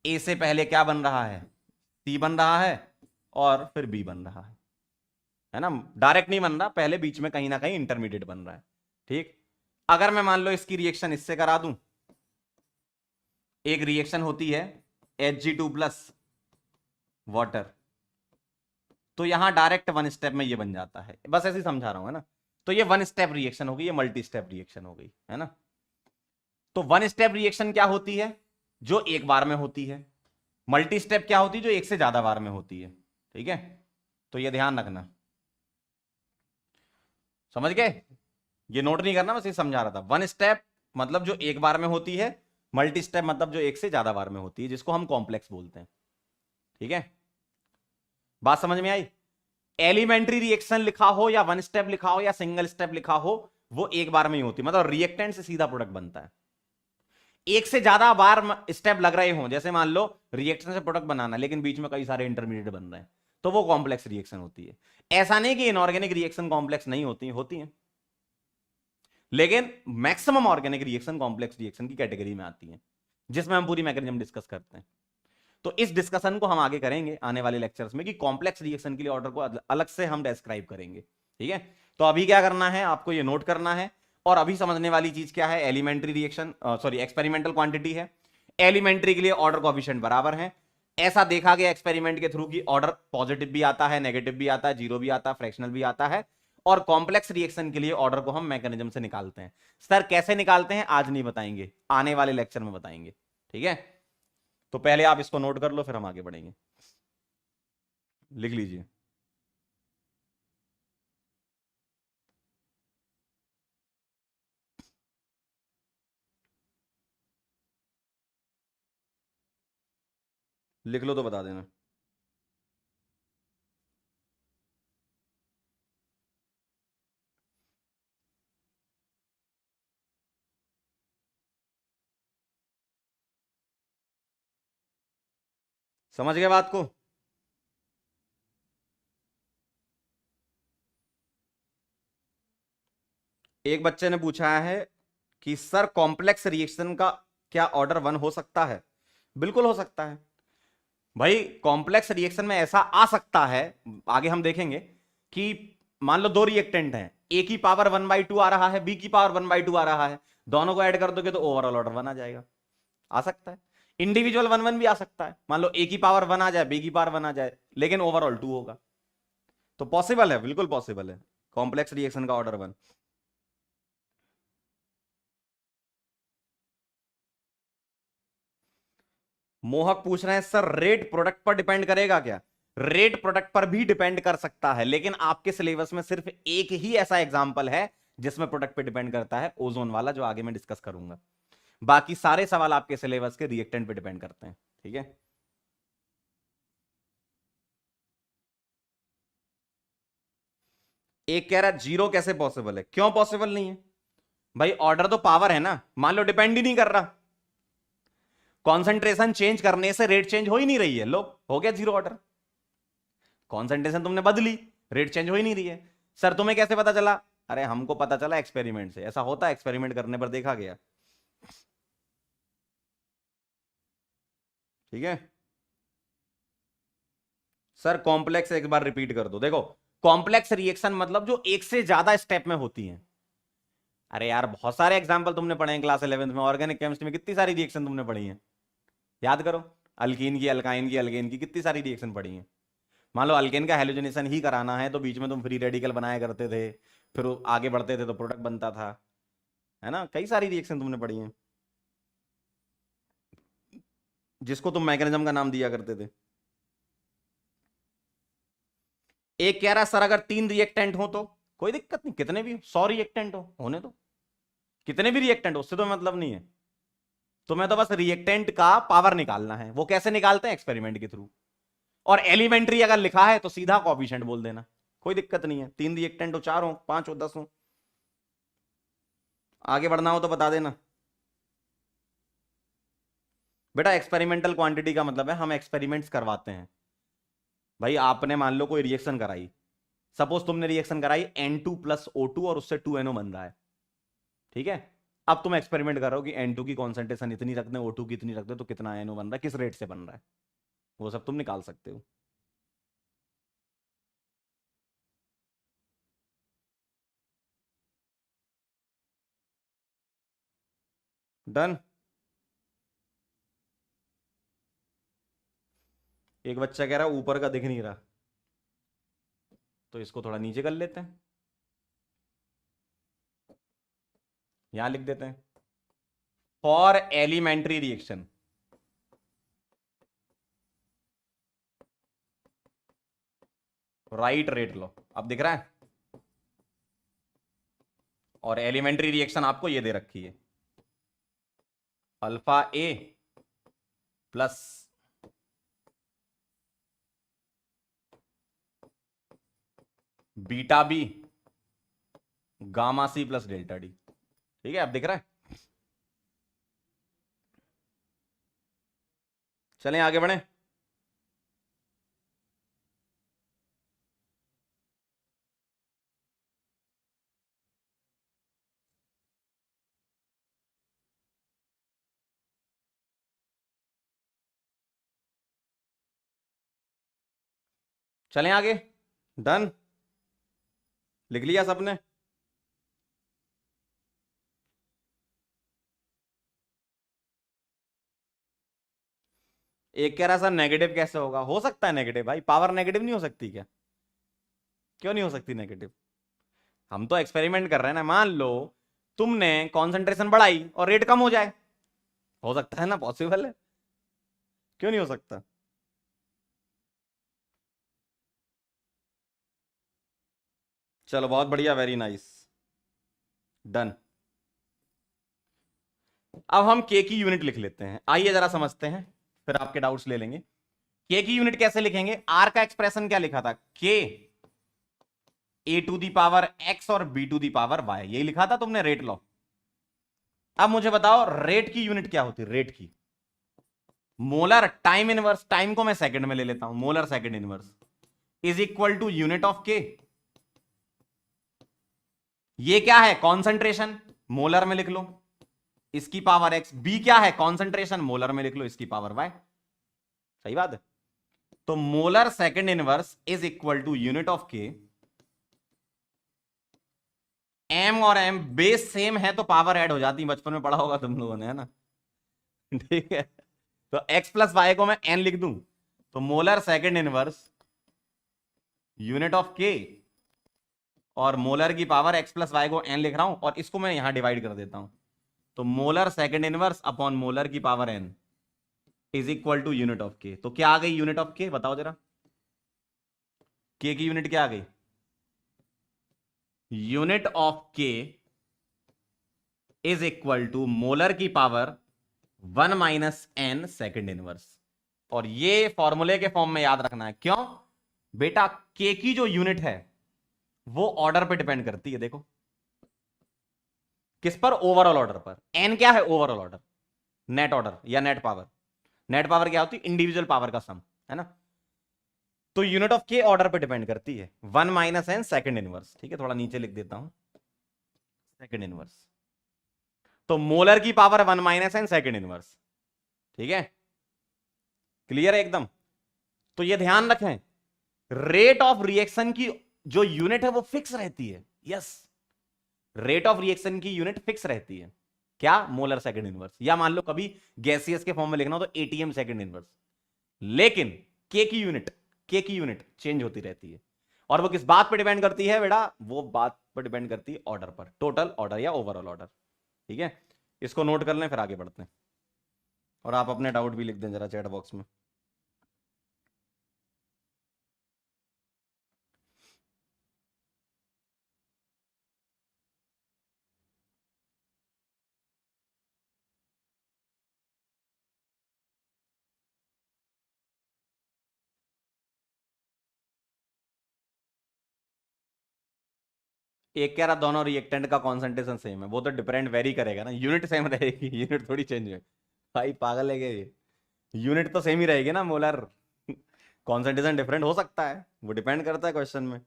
ए से पहले क्या बन रहा है, सी बन रहा है, और फिर बी बन रहा है ना, डायरेक्ट नहीं बन रहा, पहले बीच में कहीं ना कहीं इंटरमीडिएट बन रहा है, ठीक। अगर मैं मान लो इसकी रिएक्शन इससे करा दूं, एक रिएक्शन होती है Hg2 प्लस वाटर, तो यहां डायरेक्ट वन स्टेप में ये बन जाता है, बस ऐसे ही समझा रहा हूं, है ना। तो ये वन स्टेप रिएक्शन हो गई, ये मल्टी स्टेप रिएक्शन हो गई, है ना। तो वन स्टेप रिएक्शन क्या होती है, जो एक बार में होती है। मल्टी स्टेप क्या होती है, जो एक से ज्यादा बार में होती है, ठीक है। तो ये ध्यान रखना, समझ गए, ये नोट नहीं करना, बस ये समझा रहा था। वन स्टेप मतलब जो एक बार में होती है, मल्टी स्टेप मतलब जो एक से ज्यादा बार में होती है, जिसको हम कॉम्प्लेक्स बोलते हैं, ठीक है। बात समझ में आई। एलिमेंट्री रिएक्शन लिखा हो या वन स्टेप लिखा हो या सिंगल स्टेप लिखा हो, वो एक बार में ही होती है, मतलब रिएक्टेंट से सीधा प्रोडक्ट बनता है। एक से ज्यादा बार स्टेप लग रहे हो, जैसे मान लो रिएक्शन से प्रोडक्ट बनाना, लेकिन बीच में कई सारे इंटरमीडिएट बन रहे हैं, तो वो कॉम्प्लेक्स रिएक्शन होती है। ऐसा नहीं कि इनऑर्गेनिक रिएक्शन कॉम्प्लेक्स नहीं होती, होती है, लेकिन maximum organic reaction complex reaction की कैटेगरी में आती है, जिसमें हम पूरी मैकेनिज्म डिस्कस करते हैं। तो इस डिस्कशन को हम आगे करेंगे आने वाले लेक्चर्स में, कि कॉम्प्लेक्स रिएक्शन के लिए ऑर्डर को अलग से हम डिस्क्राइब करेंगे, ठीक है। तो अभी क्या करना है, आपको ये नोट करना है। और अभी समझने वाली चीज क्या है, elementary reaction, sorry experimental quantity है, एलिमेंट्री के लिए ऑर्डर कोएफिशिएंट बराबर है। ऐसा देखा गया एक्सपेरिमेंट के थ्रू कि ऑर्डर पॉजिटिव भी आता है, नेगेटिव भी आता है, जीरो भी आता है, फ्रैक्शनल भी आता है। और कॉम्प्लेक्स रिएक्शन के लिए ऑर्डर को हम मैकेनिज्म से निकालते हैं। सर कैसे निकालते हैं आज नहीं बताएंगे, आने वाले लेक्चर में बताएंगे, ठीक है। तो पहले आप इसको नोट कर लो, फिर हम आगे बढ़ेंगे। लिख लीजिए। लिख लो तो बता देना। समझ गए बात को। एक बच्चे ने पूछा है कि सर कॉम्प्लेक्स रिएक्शन का क्या ऑर्डर 1 हो सकता है? बिल्कुल हो सकता है भाई। कॉम्प्लेक्स रिएक्शन में ऐसा आ सकता है, आगे हम देखेंगे कि मान लो दो रिएक्टेंट हैं, ए की पावर 1/2 आ रहा है, बी की पावर 1/2 आ रहा है, दोनों को ऐड कर दोगे तो ओवरऑल ऑर्डर 1 आ जाएगा। आ सकता है। इंडिविजुअल 1 1 भी आ सकता है, मान लो ए की पावर 1 आ जाए, बी की पावर 1 आ जाए, लेकिन ओवरऑल 2 होगा। तो पॉसिबल है, बिल्कुल पॉसिबल है कॉम्प्लेक्स रिएक्शन का ऑर्डर 1। मोहक पूछ रहे हैं सर रेट प्रोडक्ट पर डिपेंड करेगा क्या? रेट प्रोडक्ट पर भी डिपेंड कर सकता है, लेकिन आपके सिलेबस में सिर्फ एक ही ऐसा एग्जांपल है जिसमें प्रोडक्ट पे डिपेंड करता है, ओजोन वाला, जो आगे मैं डिस्कस करूंगा। बाकी सारे सवाल आपके सिलेबस के रिएक्टेंट पे डिपेंड करते हैं। ठीक है। एक कह रहा है जीरो कैसे पॉसिबल है? क्यों पॉसिबल नहीं है भाई? ऑर्डर तो पावर है ना, मान लो डिपेंड ही नहीं कर रहा, कॉन्सेंट्रेशन चेंज करने से रेट चेंज हो ही नहीं रही है, लो हो गया जीरो ऑर्डर। कॉन्सेंट्रेशन तुमने बदली, रेट चेंज हो ही नहीं रही है। सर तुम्हें कैसे पता चला? अरे हमको पता चला एक्सपेरिमेंट से, ऐसा होता है, एक्सपेरिमेंट करने पर देखा गया। ठीक है सर, कॉम्प्लेक्स एक बार रिपीट कर दो। देखो, कॉम्प्लेक्स रिएक्शन मतलब जो एक से ज्यादा स्टेप में होती है। अरे यार बहुत सारे एग्जांपल तुमने पढ़े हैं क्लास 11th में, ऑर्गेनिक केमिस्ट्री में कितनी सारी रिएक्शन तुमने पढ़ी है, याद करो। अल्कीन की, अल्काइन की, अल्केन की, कितनी सारी रिएक्शन पढ़ी है। मान लो अल्केन का हेलोजनेशन ही कराना है तो बीच में तुम फ्री रेडिकल बनाया करते थे, फिर वो आगे बढ़ते थे तो प्रोडक्ट बनता था, है ना? कई सारी रिएक्शन तुमने पढ़ी है, जिसको तुम मैकेनिज्म का नाम दिया करते थे। एक कह रहा सर अगर 3 रिएक्टेंट हो तो कोई दिक्कत नहीं, कितने भी 100 रिएक्टेंट हो होने दो, कितने भी रिएक्टेंट, उससे तो मतलब नहीं है। तुम्हें तो बस रिएक्टेंट का पावर निकालना है। वो कैसे निकालते हैं? एक्सपेरिमेंट के थ्रू। और एलिमेंट्री अगर लिखा है तो सीधा कॉफिशिएंट बोल देना, कोई दिक्कत नहीं है। 3 रिएक्टेंट हो, 4 हो, 5 हो, 10 हो, आगे बढ़ना हो तो बता देना। बेटा एक्सपेरिमेंटल क्वांटिटी का मतलब है हम एक्सपेरिमेंट्स करवाते हैं। भाई आपने मान लो कोई रिएक्शन कराई, सपोज तुमने रिएक्शन कराई N2 + O2 और उससे 2NO बन रहा है, ठीक है? अब तुम एक्सपेरिमेंट कर रहे हो कि N2 की कॉन्सेंट्रेशन इतनी रख दें, O2 की इतनी रख दें, तो कितना NO बन रहा है, किस रेट से बन रहा है, वो सब तुम निकाल सकते हो। डन। एक बच्चा कह रहा है ऊपर का दिख नहीं रहा, तो इसको थोड़ा नीचे कर लेते हैं, यहां लिख देते हैं for elementary reaction. Right rate law, अब दिख रहा है। और एलिमेंट्री रिएक्शन आपको ये दे रखी है, alpha A plus beta B gamma C plus delta D. ठीक है, अब दिख रहा है। चलें आगे बढ़े। चलें आगे। डन, लिख लिया सबने? एक कह रहा सर नेगेटिव कैसे होगा? हो सकता है नेगेटिव भाई, पावर नेगेटिव नहीं हो सकती क्या? क्यों नहीं हो सकती नेगेटिव? हम तो एक्सपेरिमेंट कर रहे हैं ना। मान लो तुमने कॉन्सेंट्रेशन बढ़ाई और रेट कम हो जाए, हो सकता है ना, पॉसिबल है, क्यों नहीं हो सकता? चलो बहुत बढ़िया, वेरी नाइस, डन। अब हम के की यूनिट लिख लेते हैं, आइए जरा समझते हैं, फिर आपके डाउट्स ले लेंगे। के की यूनिट कैसे लिखेंगे? आर का एक्सप्रेशन क्या लिखा था? के A⁴ x और B⁴ y, यही लिखा था तुमने रेट लॉ। अब मुझे बताओ रेट की यूनिट क्या होती है? रेट की मोलर टाइम इनवर्स, टाइम को मैं सेकंड में ले लेता हूं, molar second inverse is equal to unit of k. ये क्या है? कॉन्सेंट्रेशन, मोलर में लिख लो इसकी पावर x। बी क्या है? कॉन्सेंट्रेशन, मोलर में लिख लो इसकी पावर y। सही बात है। तो molar second inverse is equal to unit of k. m और m बेस सेम है तो पावर ऐड हो जाती, बचपन में पढ़ा होगा तुम लोगों ने, है ना? ठीक है, तो x प्लस वाई को मैं n लिख दूं, तो molar second inverse unit of के और मोलर की पावर x प्लस वाई को n लिख रहा हूं, और इसको मैं यहां डिवाइड कर देता हूं। तो molar second inverse upon molar की power n is equal to unit of k. तो क्या आ गई यूनिट ऑफ के? बताओ जरा, के की यूनिट क्या आ गई? Unit of k is equal to molar की power 1 minus n second inverse. और ये फॉर्मूले के फॉर्म में याद रखना है। क्यों बेटा? के की जो यूनिट है वो ऑर्डर पे डिपेंड करती है। देखो किस पर? ओवरऑल ऑर्डर पर। एन क्या है? ओवरऑल ऑर्डर, नेट ऑर्डर या नेट पावर। नेट पावर क्या होती है? इंडिविजुअल पावर का सम, है ना? तो यूनिट ऑफ के ऑर्डर पे डिपेंड करती है। 1 माइनस एन सेकेंड इनवर्स। ठीक है, थोड़ा नीचे लिख देता हूं, सेकेंड इनवर्स। तो मोलर की power 1 minus n second inverse. ठीक है, क्लियर है एकदम? तो ये ध्यान रखें, रेट ऑफ रिएक्शन की जो यूनिट है वो फिक्स रहती है। यस, रेट ऑफ रिएक्शन की यूनिट फिक्स रहती है। क्या? Molar second inverse. या मान लो कभी गैसियस के फॉर्म में लिखना हो तो एटीएम सेकंड इनवर्स। लेकिन के की यूनिट चेंज होती रहती है। और वो किस बात पर डिपेंड करती है बेटा? वो बात पर डिपेंड करती है ऑर्डर पर, टोटल ऑर्डर या ओवरऑल ऑर्डर। ठीक है, इसको नोट कर लें, फिर आगे बढ़ते हैं। और आप अपने डाउट भी लिख दें जरा चैट बॉक्स में। एक कह रहा दोनों रिएक्टेंट का कॉन्सेंट्रेशन सेम है। वो तो डिपेंड वेरी करेगा ना, यूनिट सेम रहेगी, यूनिट थोड़ी चेंज है। भाई पागल है क्या ये? यूनिट तो सेम ही रहेगी ना मोलर। कॉन्सेंट्रेशन डिफरेंट हो सकता है, वो डिपेंड करता है क्वेश्चन में।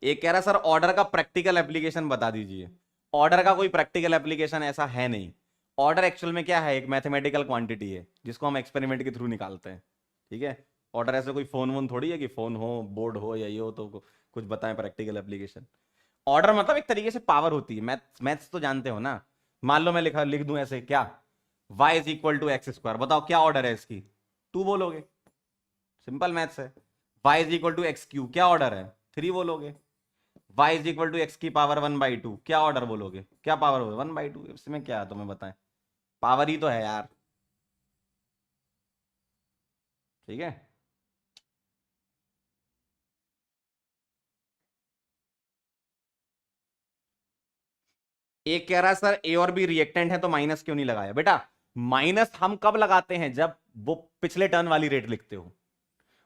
एक कह रहा सर ऑर्डर का प्रैक्टिकल एप्लीकेशन बता दीजिए। ऑर्डर का कोई प्रैक्टिकल एप्लीकेशन ऐसा है नहीं। ऑर्डर एक्चुअल में क्या है? एक मैथमेटिकल क्वांटिटी है जिसको हम एक्सपेरिमेंट के थ्रू निकालते हैं। ठीक है, ऑर्डर ऐसे कोई फोन वोन थोड़ी है कि फोन हो, बोर्ड हो या ये हो तो कुछ बताएं प्रैक्टिकल एप्लीकेशन। ऑर्डर मतलब एक तरीके से पावर होती है। मैथ्स तो जानते हो ना। मान लो मैं लिख दूं ऐसे, क्या? y is equal to x square. बताओ क्या ऑर्डर है इसकी? 2 बोलोगे, सिंपल मैथ्स है। y is equal to x cube, क्या ऑर्डर है? 3 बोलोगे। y is equal to x की पावर 1/2, क्या ऑर्डर बोलोगे? क्या पावर हो? 1/2। इसमें क्या है तुम्हें बताएं, पावर ही तो है यार। ठीक है, एक कह रहा है सर ए और बी रिएक्टेंट है तो माइनस क्यों नहीं लगाया? बेटा माइनस हम कब लगाते हैं? जब वो पिछले टर्न वाली रेट लिखते हो।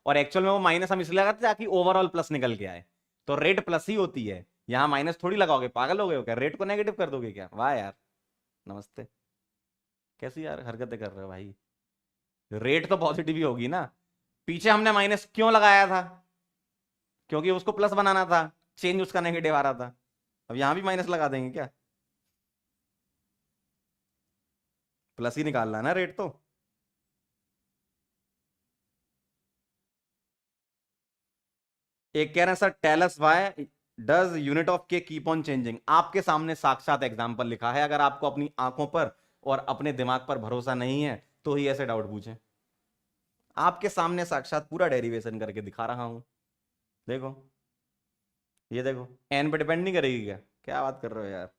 और एक्चुअल में वो माइनस हम इसलिए लगाते हैं ताकि ओवरऑल प्लस निकल के आए। तो रेट प्लस ही होती है, यहां माइनस थोड़ी लगाओगे। पागल हो गए हो क्या? रेट को नेगेटिव कर दोगे क्या? वाह यार, नमस्ते। कैसी यार हरकतें कर रहे हो भाई? रेट तो पॉजिटिव ही होगी ना। पीछे हमने माइनस क्यों लगाया था? क्योंकि उसको प्लस बनाना था, चेंज उसका नेगेटिव आ रहा था। अब यहां भी माइनस लगा देंगे क्या? प्लस ही निकालना है ना रेट तो। एक कह रहे हैं sir tell us why does unit of k keep on changing. आपके सामने साक्षात एग्जांपल लिखा है। अगर आपको अपनी आंखों पर और अपने दिमाग पर भरोसा नहीं है तो ही ऐसे डाउट पूछें। आपके सामने साक्षात पूरा डेरिवेशन करके दिखा रहा हूं। देखो, ये देखो, एन पे डिपेंड नहीं करेगी क्या? क्या बात कर रहे हो यार?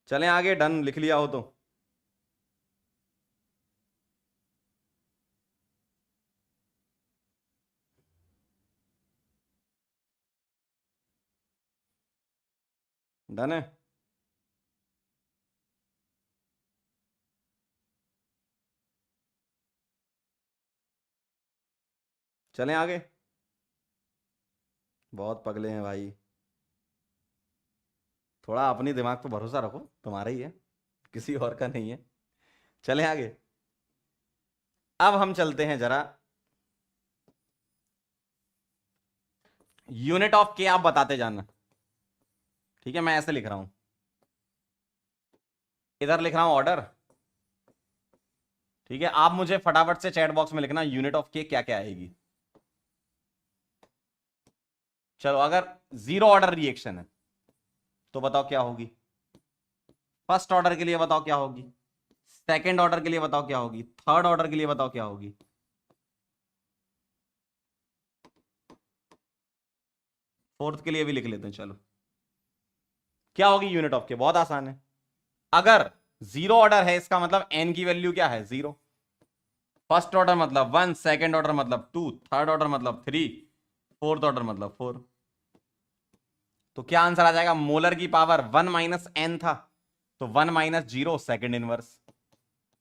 चलें आगे, डन लिख लिया हो तो। डन है। चलें आगे। बहुत पगले हैं भाई। थोड़ा अपनी दिमाग पर भरोसा रखो, तुम्हारा ही है, किसी और का नहीं है। चलें आगे। अब हम चलते हैं जरा यूनिट ऑफ के आप बताते जाना, ठीक है। मैं ऐसे लिख रहा हूं, इधर लिख रहा हूं ऑर्डर, ठीक है। आप मुझे फटाफट से चैट बॉक्स में लिखना यूनिट ऑफ के क्या क्या आएगी। चलो, अगर जीरो ऑर्डर रिएक्शन है तो बताओ क्या होगी। फर्स्ट ऑर्डर के लिए बताओ क्या होगी, सेकंड ऑर्डर के लिए बताओ क्या होगी, थर्ड ऑर्डर के लिए बताओ क्या होगी। फोर्थ के लिए भी लिख लेते हैं, चलो। क्या होगी यूनिट ऑफ के, बहुत आसान है। अगर जीरो ऑर्डर है इसका मतलब एन की वैल्यू क्या है, जीरो। फर्स्ट ऑर्डर मतलब वन, सेकंड ऑर्डर मतलब टू, थर्ड ऑर्डर मतलब थ्री, फोर्थ ऑर्डर मतलब फोर। तो क्या आंसर आ जाएगा, मोलर की पावर वन माइनस एन था, तो one minus zero second inverse,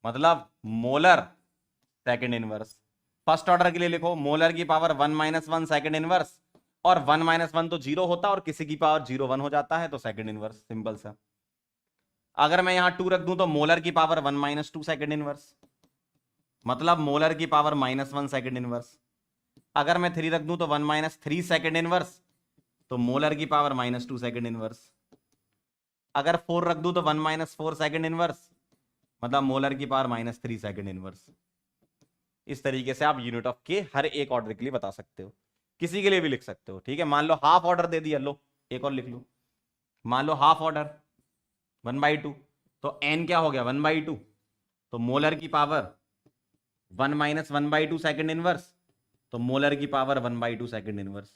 मतलब molar second inverse. First order के लिए लिखो मोलर की power one minus one second inverse, और वन माइनस वन तो जीरो होता है और किसी की पावर जीरो वन हो जाता है, तो सेकेंड इनवर्स, सिंपल सा। अगर मैं यहां टू रख दूं तो मोलर की power one minus two second inverse, मतलब मोलर की power minus one second inverse. अगर मैं थ्री रख दूं तो one minus three second inverse, तो मोलर की power minus two second inverse. अगर फोर रख दूं तो one minus four second inverse, मतलब मोलर की power minus three second inverse. इस तरीके से आप यूनिट ऑफ के हर एक ऑर्डर के लिए बता सकते हो, किसी के लिए भी लिख सकते हो, ठीक है। मान लो हाफ ऑर्डर दे दिया, लो एक और लिख लो। मान लो half order one by two, तो एन क्या हो गया, वन बाई टू, तो मोलर की power one minus one by two second inverse, तो मोलर की power one by two second inverse,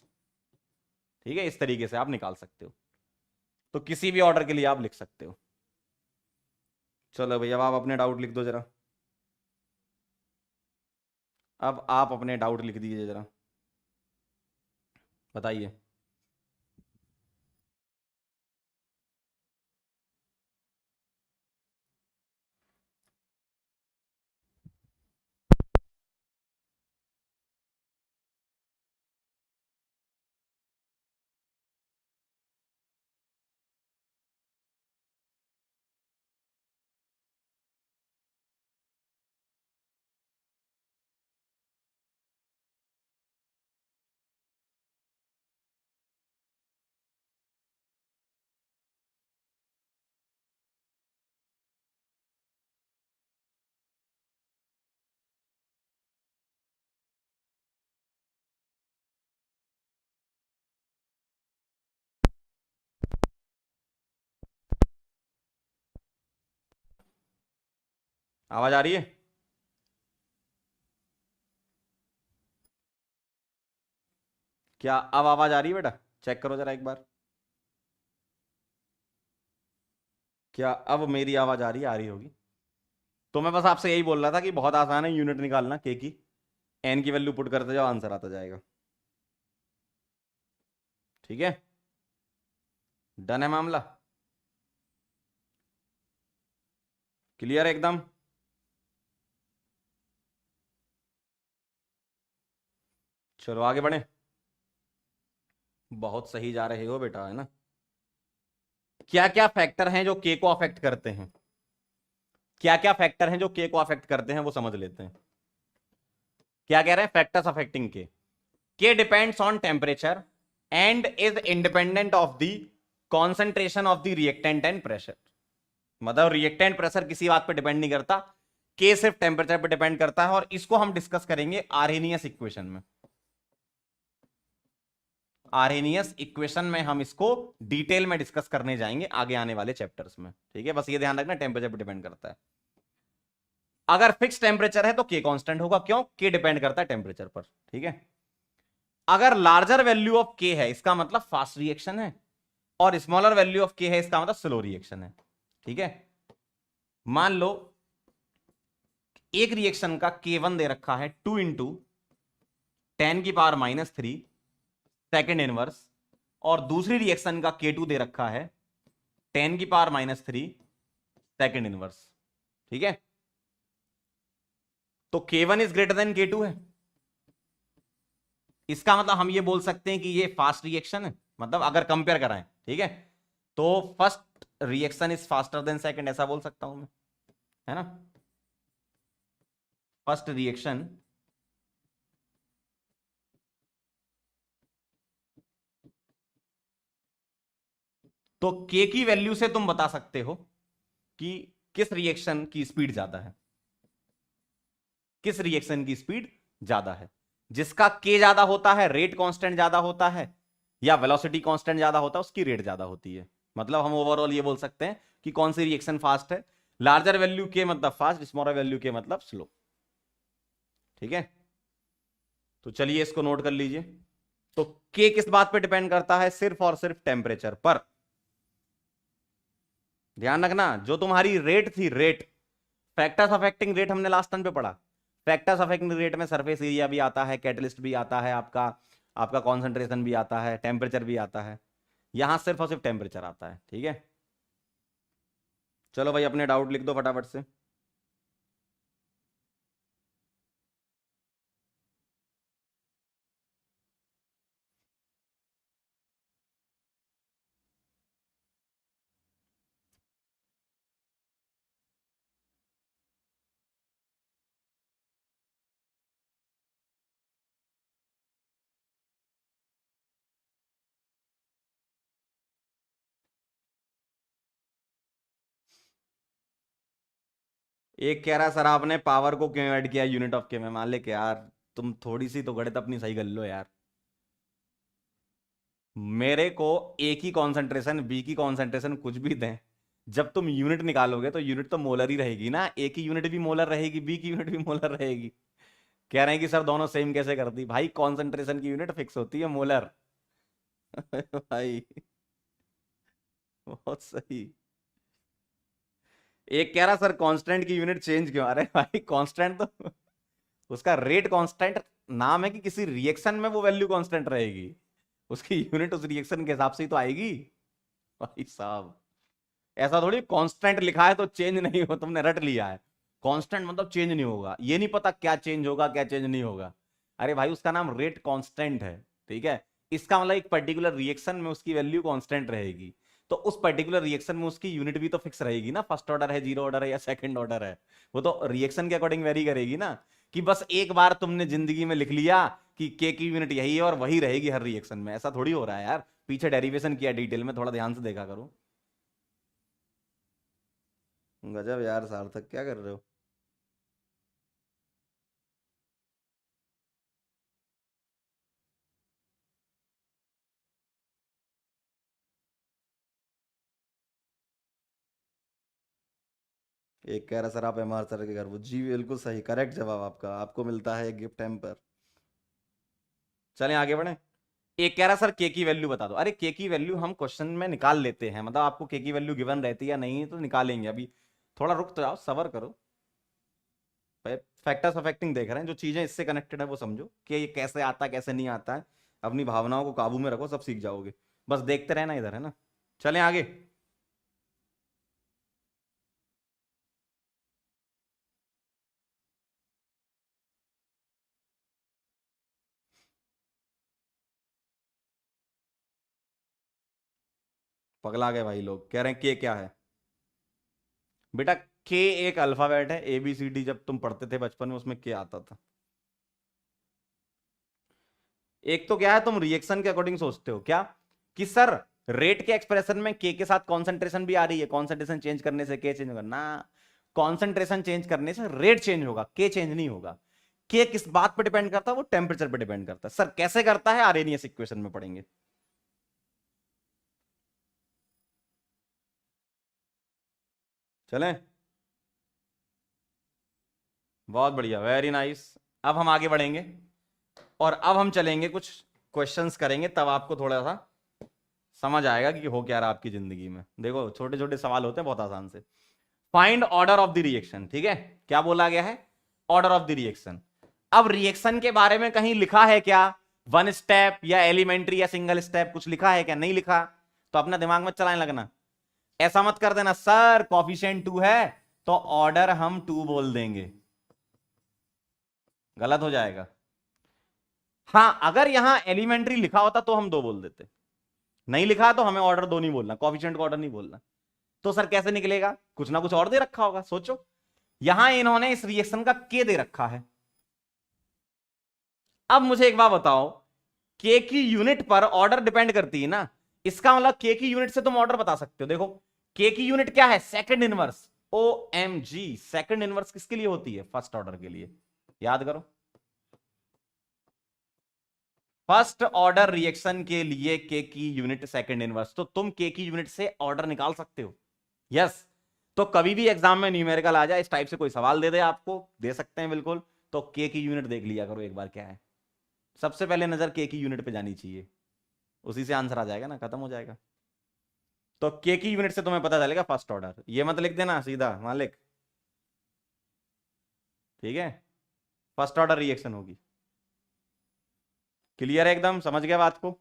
ठीक है। इस तरीके से आप निकाल सकते हो, तो किसी भी ऑर्डर के लिए आप लिख सकते हो। चलो भैया, अब आप अपने डाउट लिख दो जरा, अब आप अपने डाउट लिख दीजिए जरा, बताइए। आवाज आ रही है? क्या अब आवाज आ रही है बेटा? चेक करो जरा एक बार, क्या अब मेरी आवाज आ रही होगी। तो मैं बस आपसे यही बोल रहा था कि बहुत आसान है यूनिट निकालना के की, एन की वैल्यू पुट करते जाओ, आंसर आता जाएगा, ठीक है। डन है मामला, क्लियर है एकदम। चलो आगे बढ़े, बहुत सही जा रहे हो बेटा, है ना। क्या क्या फैक्टर हैं जो के को अफेक्ट करते हैं, क्या क्या फैक्टर हैं जो के को अफेक्ट करते हैं, वो समझ लेते हैं। क्या कह रहे हैं, फैक्टर्स अफेक्टिंग के depends on temperature and is independent of the concentration of the reactant and pressure. मतलब रिएक्टेंट प्रेशर किसी बात पे डिपेंड नहीं करता, के सिर्फ टेम्परेचर पे डिपेंड करता है, और इसको हम डिस्कस करेंगे आर्हेनियस इक्वेशन में। आर्हेनियस इक्वेशन में हम इसको डिटेल में डिस्कस करने जाएंगे आगे आने वाले चैप्टर्स में, ठीक है। बस ये ध्यान रखना टेम्परेचर पे डिपेंड करता है। अगर फिक्स टेम्परेचर है तो के कांस्टेंट होगा, क्यों, के डिपेंड करता है टेम्परेचर पर, ठीक है। अगर लार्जर वैल्यू ऑफ के है इसका मतलब फास्ट रिएक्शन है, और स्मॉलर वैल्यू ऑफ के है इसका मतलब स्लो रिएक्शन है, ठीक है। मान लो एक रिएक्शन का K1 दे रखा है 2 इंटू 10 की power minus three second inverse, और दूसरी रिएक्शन का K2 दे रखा है 10 की power minus three second inverse, ठीक है। तो K1 is greater than K2 है, इसका मतलब हम ये बोल सकते हैं कि ये फास्ट रिएक्शन है, मतलब अगर कंपेयर कराएं, ठीक है, तो first reaction is faster than second, ऐसा बोल सकता हूं मैं, है ना। फर्स्ट रिएक्शन तो के की वैल्यू से तुम बता सकते हो कि किस रिएक्शन की स्पीड ज्यादा है, किस रिएक्शन की स्पीड ज्यादा है। जिसका के ज्यादा होता है, रेट कांस्टेंट ज्यादा होता है, या वेलोसिटी कांस्टेंट ज्यादा होता है, उसकी रेट ज्यादा होती है। मतलब हम ओवरऑल ये बोल सकते हैं कि कौन सी रिएक्शन फास्ट है। लार्जर वैल्यू के मतलब फास्ट, स्मॉलर वैल्यू के मतलब स्लो। ठीक है, तो चलिए इसको नोट कर लीजिए। तो के किस बात पे डिपेंड करता है? सिर्फ और सिर्फ टेम्परेचर पर। ध्यान रखना, जो तुम्हारी रेट थी, रेट, फैक्टर्स अफेक्टिंग रेट हमने लास्ट टाइम पे पढ़ा। फैक्टर्स अफेक्टिंग रेट में सरफेस एरिया भी आता है, कैटलिस्ट भी आता है, आपका आपका कॉन्सेंट्रेशन भी आता है, टेम्परेचर भी आता है। यहां सिर्फ और सिर्फ टेम्परेचर आता है। ठीक है, चलो भाई अपने डाउट लिख दो फटाफट से। एक कह रहा सर आपने पावर को क्यों ऐड किया यूनिट ऑफ के में? मान ले कि यार तुम थोड़ी सी तो गणित अपनी सही कर लो यार। मेरे को ए की कॉन्सेंट्रेशन, बी की कॉन्सेंट्रेशन कुछ भी दें, जब तुम यूनिट निकालोगे तो यूनिट तो मोलर ही रहेगी ना। ए की यूनिट भी मोलर रहेगी, बी की यूनिट भी मोलर रहेगी। कह रहे हैं कि सर दोनों सेम कैसे कर दी? भाई कॉन्सेंट्रेशन की यूनिट फिक्स होती है, मोलर। भाई बहुत सही। एक कह रहा सर कांस्टेंट की यूनिट चेंज क्यों? अरे भाई कांस्टेंट तो उसका रेट कांस्टेंट नाम है कि किसी रिएक्शन में वो वैल्यू कांस्टेंट रहेगी, उसकी यूनिट उस रिएक्शन के हिसाब से ही तो आएगी। भाई साहब ऐसा थोड़ी कांस्टेंट लिखा है तो चेंज नहीं हो, तुमने रट लिया है। कांस्टेंट मतलब चेंज नहीं होगा, ये नहीं पता क्या चेंज होगा क्या चेंज नहीं होगा। अरे भाई उसका नाम रेट कांस्टेंट है। ठीक है, इसका मतलब एक पर्टिकुलर रिएक्शन में उसकी वैल्यू कांस्टेंट रहेगी, तो उस पर्टिकुलर रिएक्शन में उसकी यूनिट भी तो फिक्स रहेगी ना। फर्स्ट ऑर्डर है, जीरो ऑर्डर है या सेकंड ऑर्डर है, वो तो रिएक्शन के अकॉर्डिंग वेरी करेगी ना। कि बस एक बार तुमने जिंदगी में लिख लिया कि के की यूनिट यही है और वही रहेगी हर रिएक्शन में, ऐसा थोड़ी हो रहा है यार। पीछे डेरिवेशन किया डिटेल में, थोड़ा ध्यान से देखा करो। गजब यार सार्थक, क्या कर रहे हो? एक कह रहा सर आप एमआर सर के घर, वो जी बिल्कुल सही, करेक्ट जवाब आपका, आपको मिलता है एक गिफ्ट हैम्पर। चलें आगे बढ़े। एक कह रहा सर के की वैल्यू बता दो। अरे के की वैल्यू हम क्वेश्चन में निकाल लेते हैं, मतलब आपको के की वैल्यू गिवन रहती है या नहीं तो निकालेंगे। अभी थोड़ा रुक तो जाओ, सबर करो। फैक्टर्स अफेक्टिंग देख रहे हैं, जो चीजें इससे कनेक्टेड है वो समझो कि ये कैसे आता है कैसे नहीं आता है। अपनी भावनाओं को काबू में रखो, सब सीख जाओगे। बस देखते रहना इधर, है ना। चलें आगे। पगला गए भाई लोग, कह रहे हैं के क्या है। बेटा के एक अल्फाबेट है, ए बी सी डी, जब तुम पढ़ते थे बचपन में उसमें के आता था। एक तो क्या है, तुम रिएक्शन के अकॉर्डिंग सोचते हो क्या कि सर रेट के एक्सप्रेशन में के साथ कॉन्सेंट्रेशन भी आ रही है, कॉन्सेंट्रेशन चेंज करने से के चेंज होगा ना। कॉन्सेंट्रेशन चेंज करने से रेट चेंज होगा, के चेंज नहीं होगा। के किस बात पर डिपेंड करता है? वो टेम्परेचर पर डिपेंड करता है। सर कैसे करता है? आरेनियस इक्वेशन में पढ़ेंगे। चलें, बहुत बढ़िया, वेरी नाइस। अब हम आगे बढ़ेंगे और अब हम चलेंगे कुछ क्वेश्चंस करेंगे, तब आपको थोड़ा सा समझ आएगा कि हो क्या रहा आपकी जिंदगी में। देखो छोटे छोटे सवाल होते हैं बहुत आसान से। Find order of the reaction. ठीक है, क्या बोला गया है? Order of the reaction. अब रिएक्शन के बारे में कहीं लिखा है क्या? वन स्टेप या एलिमेंट्री या सिंगल स्टेप, कुछ लिखा है क्या? नहीं लिखा, तो अपना दिमाग मत चलाने लगना। ऐसा मत कर देना सर कॉफिशिएंट 2 है तो ऑर्डर हम 2 बोल देंगे, गलत हो जाएगा। हां अगर यहां एलिमेंट्री लिखा होता तो हम 2 बोल देते, नहीं लिखा तो हमें ऑर्डर 2 नहीं बोलना, कॉफिशिएंट को ऑर्डर नहीं बोलना। तो सर कैसे निकलेगा? कुछ ना कुछ और दे रखा होगा, सोचो। यहां इन्होंने इस रिएक्शन का के दे रखा है। अब मुझे एक बात बताओ, के की यूनिट पर ऑर्डर डिपेंड करती है ना। इसका मतलब के की यूनिट से तुम ऑर्डर बता सकते हो। देखो के की यूनिट क्या है, second inverse. OMG, second inverse किसके लिए होती है, फर्स्ट ऑर्डर के लिए। याद करो, फर्स्ट ऑर्डर रिएक्शन के लिए के की यूनिट सेकंड इनवर्स, तो तुम के की यूनिट से ऑर्डर निकाल सकते हो। यस, तो कभी भी एग्जाम में न्यूमेरिकल आ जाए, इस टाइप से कोई सवाल दे दे आपको, दे सकते हैं बिल्कुल, तो के की यूनिट देख लिया करो एक बार क्या है। सबसे पहले नजर के की यूनिट पे जानी चाहिए, उसी से आंसर आ जाएगा ना, खत्म हो जाएगा। तो के की यूनिट से तुम्हें पता चलेगा फर्स्ट ऑर्डर, ये मत लिख देना सीधा मालिक, ठीक है, फर्स्ट ऑर्डर रिएक्शन होगी। क्लियर है एकदम, समझ गया बात को।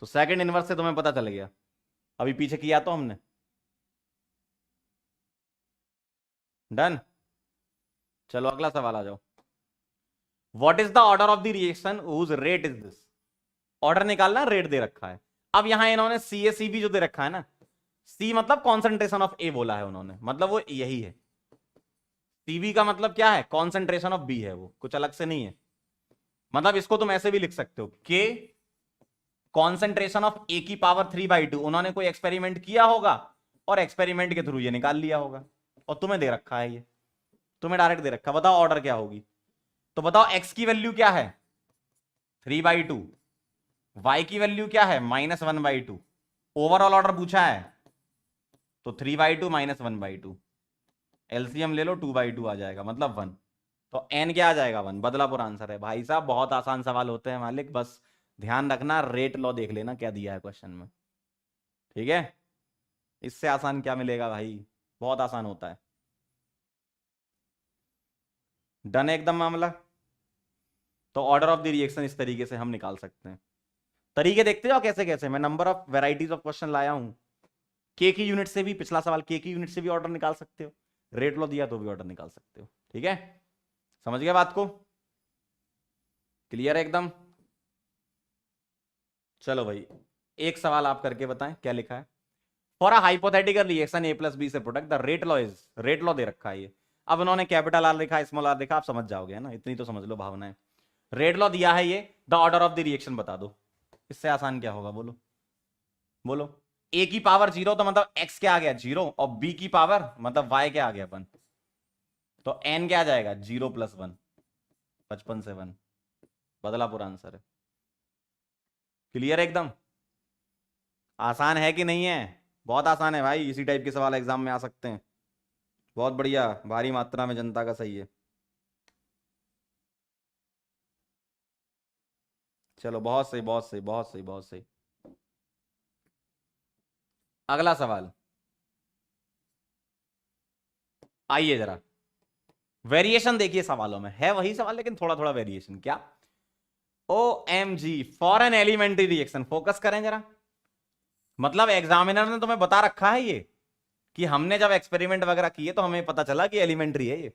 तो सेकंड इनवर्स से तुम्हें पता चल गया, अभी पीछे किया तो हमने, डन। चलो अगला सवाल आ जाओ। What is the order of the reaction whose rate is this. Order निकालना, रेट दे रखा है। अब यहां इन्होंने CaCb जो दे रखा है ना, C मतलब कॉन्सेंट्रेशन ऑफ A बोला है उन्होंने, मतलब वो यही है। CV का मतलब क्या है, कॉन्सेंट्रेशन ऑफ B है, वो कुछ अलग से नहीं है। मतलब इसको तुम ऐसे भी लिख सकते हो, K कॉन्सेंट्रेशन ऑफ A की पावर 3/2। उन्होंने कोई एक्सपेरिमेंट किया होगा और एक्सपेरिमेंट के थ्रू ये निकाल लिया होगा, और तुम्हें दे रखा है ये, तुम्हें डायरेक्ट दे रखा, बताओ ऑर्डर क्या होगी। तो बताओ x की वैल्यू क्या है, 3/2, y की वैल्यू क्या है, -1/2। ओवरऑल ऑर्डर पूछा है, तो 3/2 -1/2, एलसीएम ले लो, 2/2 आ जाएगा, मतलब 1। तो n क्या आ जाएगा, 1। बदलापुर आंसर है भाई साहब, बहुत आसान सवाल होते हैं मालिक, बस ध्यान रखना, रेट लॉ देख लेना क्या दिया है क्वेश्चन में, ठीक है। इससे आसान क्या मिलेगा भाई, बहुत आसान होता है। डन एकदम मामला। तो ऑर्डर ऑफ द रिएक्शन इस तरीके से हम निकाल सकते हैं। तरीके देखते जाओ कैसे कैसे, मैं number of varieties of question लाया हूं। के की यूनिट से भी, पिछला सवाल के की यूनिट से भी ऑर्डर निकाल सकते हो, रेट लो दिया तो भी ऑर्डर निकाल सकते हो, ठीक है। समझ गया बात को, क्लियर है एकदम। चलो भाई, एक सवाल आप करके बताएं क्या लिखा है। For a hypothetical reaction A + B से product the rate law is, rate law दे रखा है ये। अब उन्होंने कैपिटल R लिखा, स्मॉल r लिखा, आप समझ जाओगे है ना, इतनी तो समझ लो भावनाएं। रेट लॉ दिया है ये, the order of the reaction बता दो। इससे आसान क्या होगा, बोलो बोलो। A की पावर 0 तो मतलब x क्या आ गया 0, और B की पावर मतलब y क्या आ गया 1, तो n क्या आ जाएगा 0 + 1, 55 से 1। बदलापुर आंसर है। क्लियर एकदम, आसान है कि नहीं है, बहुत आसान है भाई, इसी टाइप के सवाल एग्जाम में आ सकते हैं। बहुत बढ़िया, भारी मात्रा में जनता का सही है। चलो बहुत सही बहुत सही बहुत सही बहुत सही। अगला सवाल, आइए जरा, वेरिएशन देखिए सवालों में, है वही सवाल लेकिन थोड़ा थोड़ा वेरिएशन। क्या, OMG, for an elementary reaction, focus करें जरा। मतलब एग्जामिनर ने तुम्हें बता रखा है ये, कि हमने जब एक्सपेरिमेंट वगैरह किए तो हमें पता चला कि एलिमेंट्री है ये,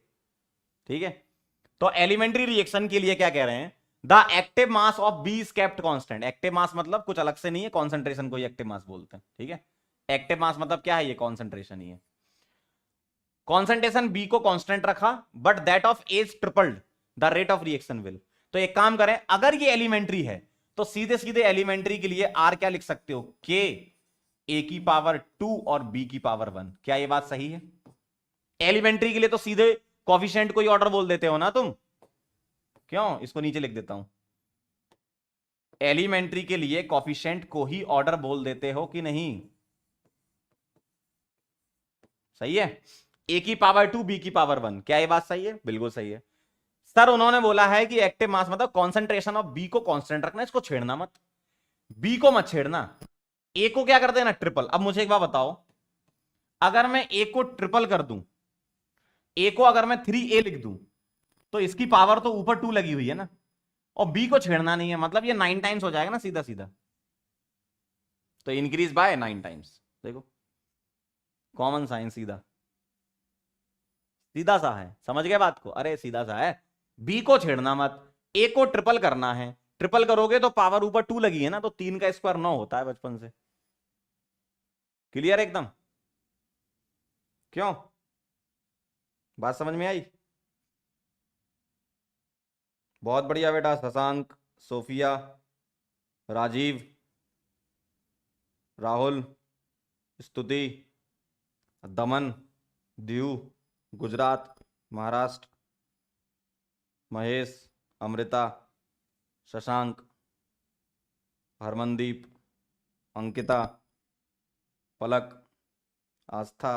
ठीक है। तो एलिमेंट्री रिएक्शन के लिए क्या कह रहे हैं, the active mass of B is kept constant. Active mass मतलब कुछ अलग से नहीं है, कॉन्सेंट्रेशन को ही एक्टिव मास बोलते हैं, ठीक है। एक्टिव मास मतलब क्या है, ये कॉन्सेंट्रेशन ही है। कॉन्सेंट्रेशन बी को कांस्टेंट रखा, but that of A is tripled, the rate of reaction will. तो एक काम करें, अगर ये एलिमेंट्री है तो सीधे सीधे एलिमेंट्री के लिए आर क्या लिख सकते हो, के ए की पावर 2 और बी की पावर 1। क्या ये बात सही है। एलिमेंट्री के लिए तो सीधे कॉफिशिएंट को ही ऑर्डर बोल देते हो ना तुम, क्यों, इसको नीचे लिख देता हूं। एलिमेंट्री के लिए कॉफिशिएंट को ही ऑर्डर बोल देते हो कि नहीं, सही है। ए की पावर 2 बी की पावर 1, क्या ये बात सही है, बिल्कुल सही है। सर उन्होंने बोला है कि एक्टिव मास मतलब कॉन्सेंट्रेशन ऑफ बी को कांस्टेंट रखना, इसको छेड़ना मत, बी को मत छेड़ना, ए को क्या कर देना ट्रिपल। अब मुझे एक बात बताओ, अगर मैं ए को ट्रिपल कर दूं, ए को अगर मैं 3a लिख दूं, तो इसकी पावर तो ऊपर 2 लगी हुई है ना, और बी को छेड़ना नहीं है, मतलब ये 9 टाइम्स हो जाएगा ना सीधा सीधा, तो इंक्रीज बाय 9 टाइम्स। देखो कॉमन साइंस, सीधा सीधा सा है, समझ गए बात को, अरे सीधा सा है। बी को छेड़ना मत, ए को ट्रिपल करना है, ट्रिपल करोगे तो पावर ऊपर 2 लगी है ना, तो 3 का स्क्वायर 9 होता है बचपन से। क्लियर एकदम, क्यों, बात समझ में आई। बहुत बढ़िया बेटा, शशांक, सोफिया, राजीव, राहुल, स्तुति, दमन, दीव, गुजरात, महाराष्ट्र, महेश, अमृता, शशांक, हरमनदीप, अंकिता, पलक, आस्था,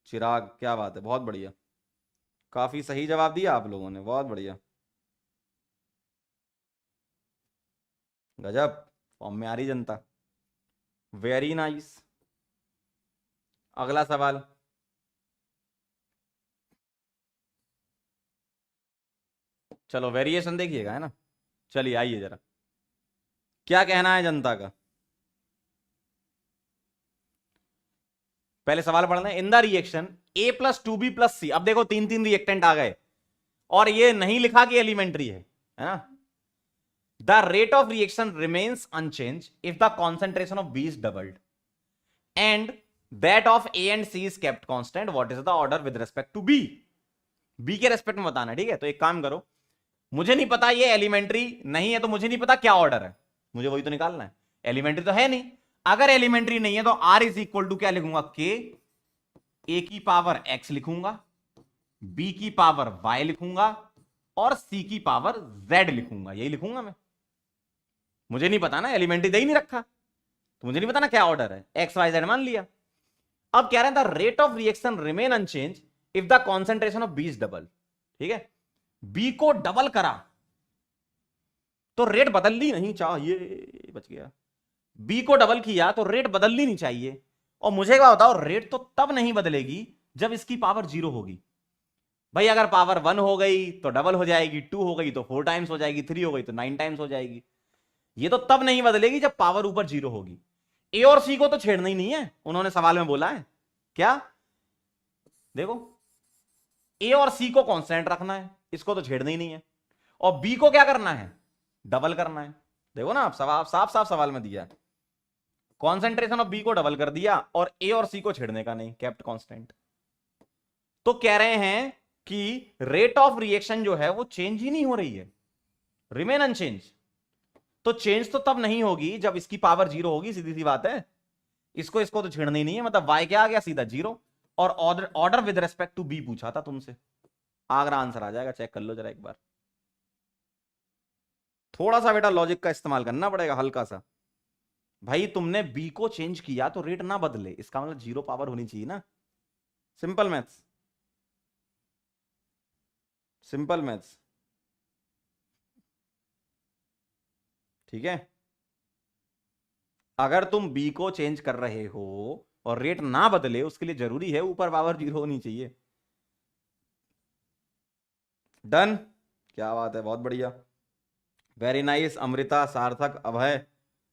चिराग। क्या बात है, बहुत बढ़िया, काफी सही जवाब दिया आप लोगों ने, बहुत बढ़िया, गजब, फॉर्म में आ रही जनता, वेरी नाइस। अगला सवाल, चलो वेरिएशन देखिएगा, है ना। चलिए आइए जरा, क्या कहना है जनता का। पहले सवाल पढ़ना है। In the reaction A plus two B plus C, अब देखो तीन तीन रिएक्टेंट आ गए और ये नहीं लिखा कि एलिमेंट्री है ना। The rate of reaction remains unchange if the concentration of B is doubled and that of A and C is kept constant, what is the order with respect to B. B के respect में बताना, ठीक है। तो एक काम करो, मुझे नहीं पता ये एलिमेंट्री नहीं है तो मुझे नहीं पता क्या ऑर्डर है, मुझे वही तो निकालना है। एलिमेंट्री तो है नहीं, अगर एलिमेंट्री नहीं है तो आर इज इक्वल टू क्या लिखूंगा, के, ए की पावर एक्स लिखूंगा, बी की पावर वाई लिखूंगा और सी की पावर जेड लिखूंगा, यही लिखूंगा मैं। मुझे नहीं पता ना, एलिमेंट्री दे ही नहीं रखा तो मुझे नहीं पता ना क्या ऑर्डर है, एक्स वाई जेड मान लिया। अब कह रहे हैं the rate of reaction remain unchange if the concentration of B is double, ठीक है। बी को डबल करा तो रेट बदलनी नहीं चाहिए, बच गया। बी को डबल किया तो रेट बदलनी नहीं चाहिए, और मुझे क्या बताओ, रेट तो तब नहीं बदलेगी जब इसकी पावर 0 होगी। भाई अगर पावर 1 हो गई तो डबल हो जाएगी, 2 हो गई तो 4 टाइम्स हो जाएगी, 3 हो गई तो 9 टाइम्स हो जाएगी। ये तो तब नहीं बदलेगी जब पावर ऊपर 0 होगी। ए और सी को तो छेड़ना ही नहीं है, उन्होंने सवाल में बोला है क्या, देखो ए और सी को कांस्टेंट रखना है, इसको तो छेड़ना ही नहीं है। और बी को क्या करना है, डबल करना है। देखो ना, आप साफ साफ सवाल में दिया है, कॉन्सेंट्रेशन ऑफ बी को डबल कर दिया और ए और सी को छेड़ने का नहीं, केप्ट कांस्टेंट। तो कह रहे हैं कि रेट ऑफ रिएक्शन जो है वो चेंज ही नहीं हो रही है, रिमेन अनचेंज। तो चेंज तो तब नहीं होगी जब इसकी पावर 0 होगी, सीधी सी बात है। इसको इसको तो छेड़ना ही नहीं है, मतलब वाई क्या आ गया, सीधा 0। और order with respect to B पूछा था तुमसे, आगरा आंसर आ जाएगा, चेक कर लो जरा एक बार। थोड़ा सा बेटा लॉजिक का इस्तेमाल करना पड़ेगा, हल्का सा। भाई तुमने बी को चेंज किया तो रेट ना बदले, इसका मतलब 0 पावर होनी चाहिए ना। सिंपल मैथ्स, सिंपल मैथ्स, ठीक है। अगर तुम बी को चेंज कर रहे हो और रेट ना बदले, उसके लिए जरूरी है ऊपर पावर 0 होनी चाहिए। डन, क्या बात है, बहुत बढ़िया, वेरी नाइस। अमृता, सार्थक, अभय,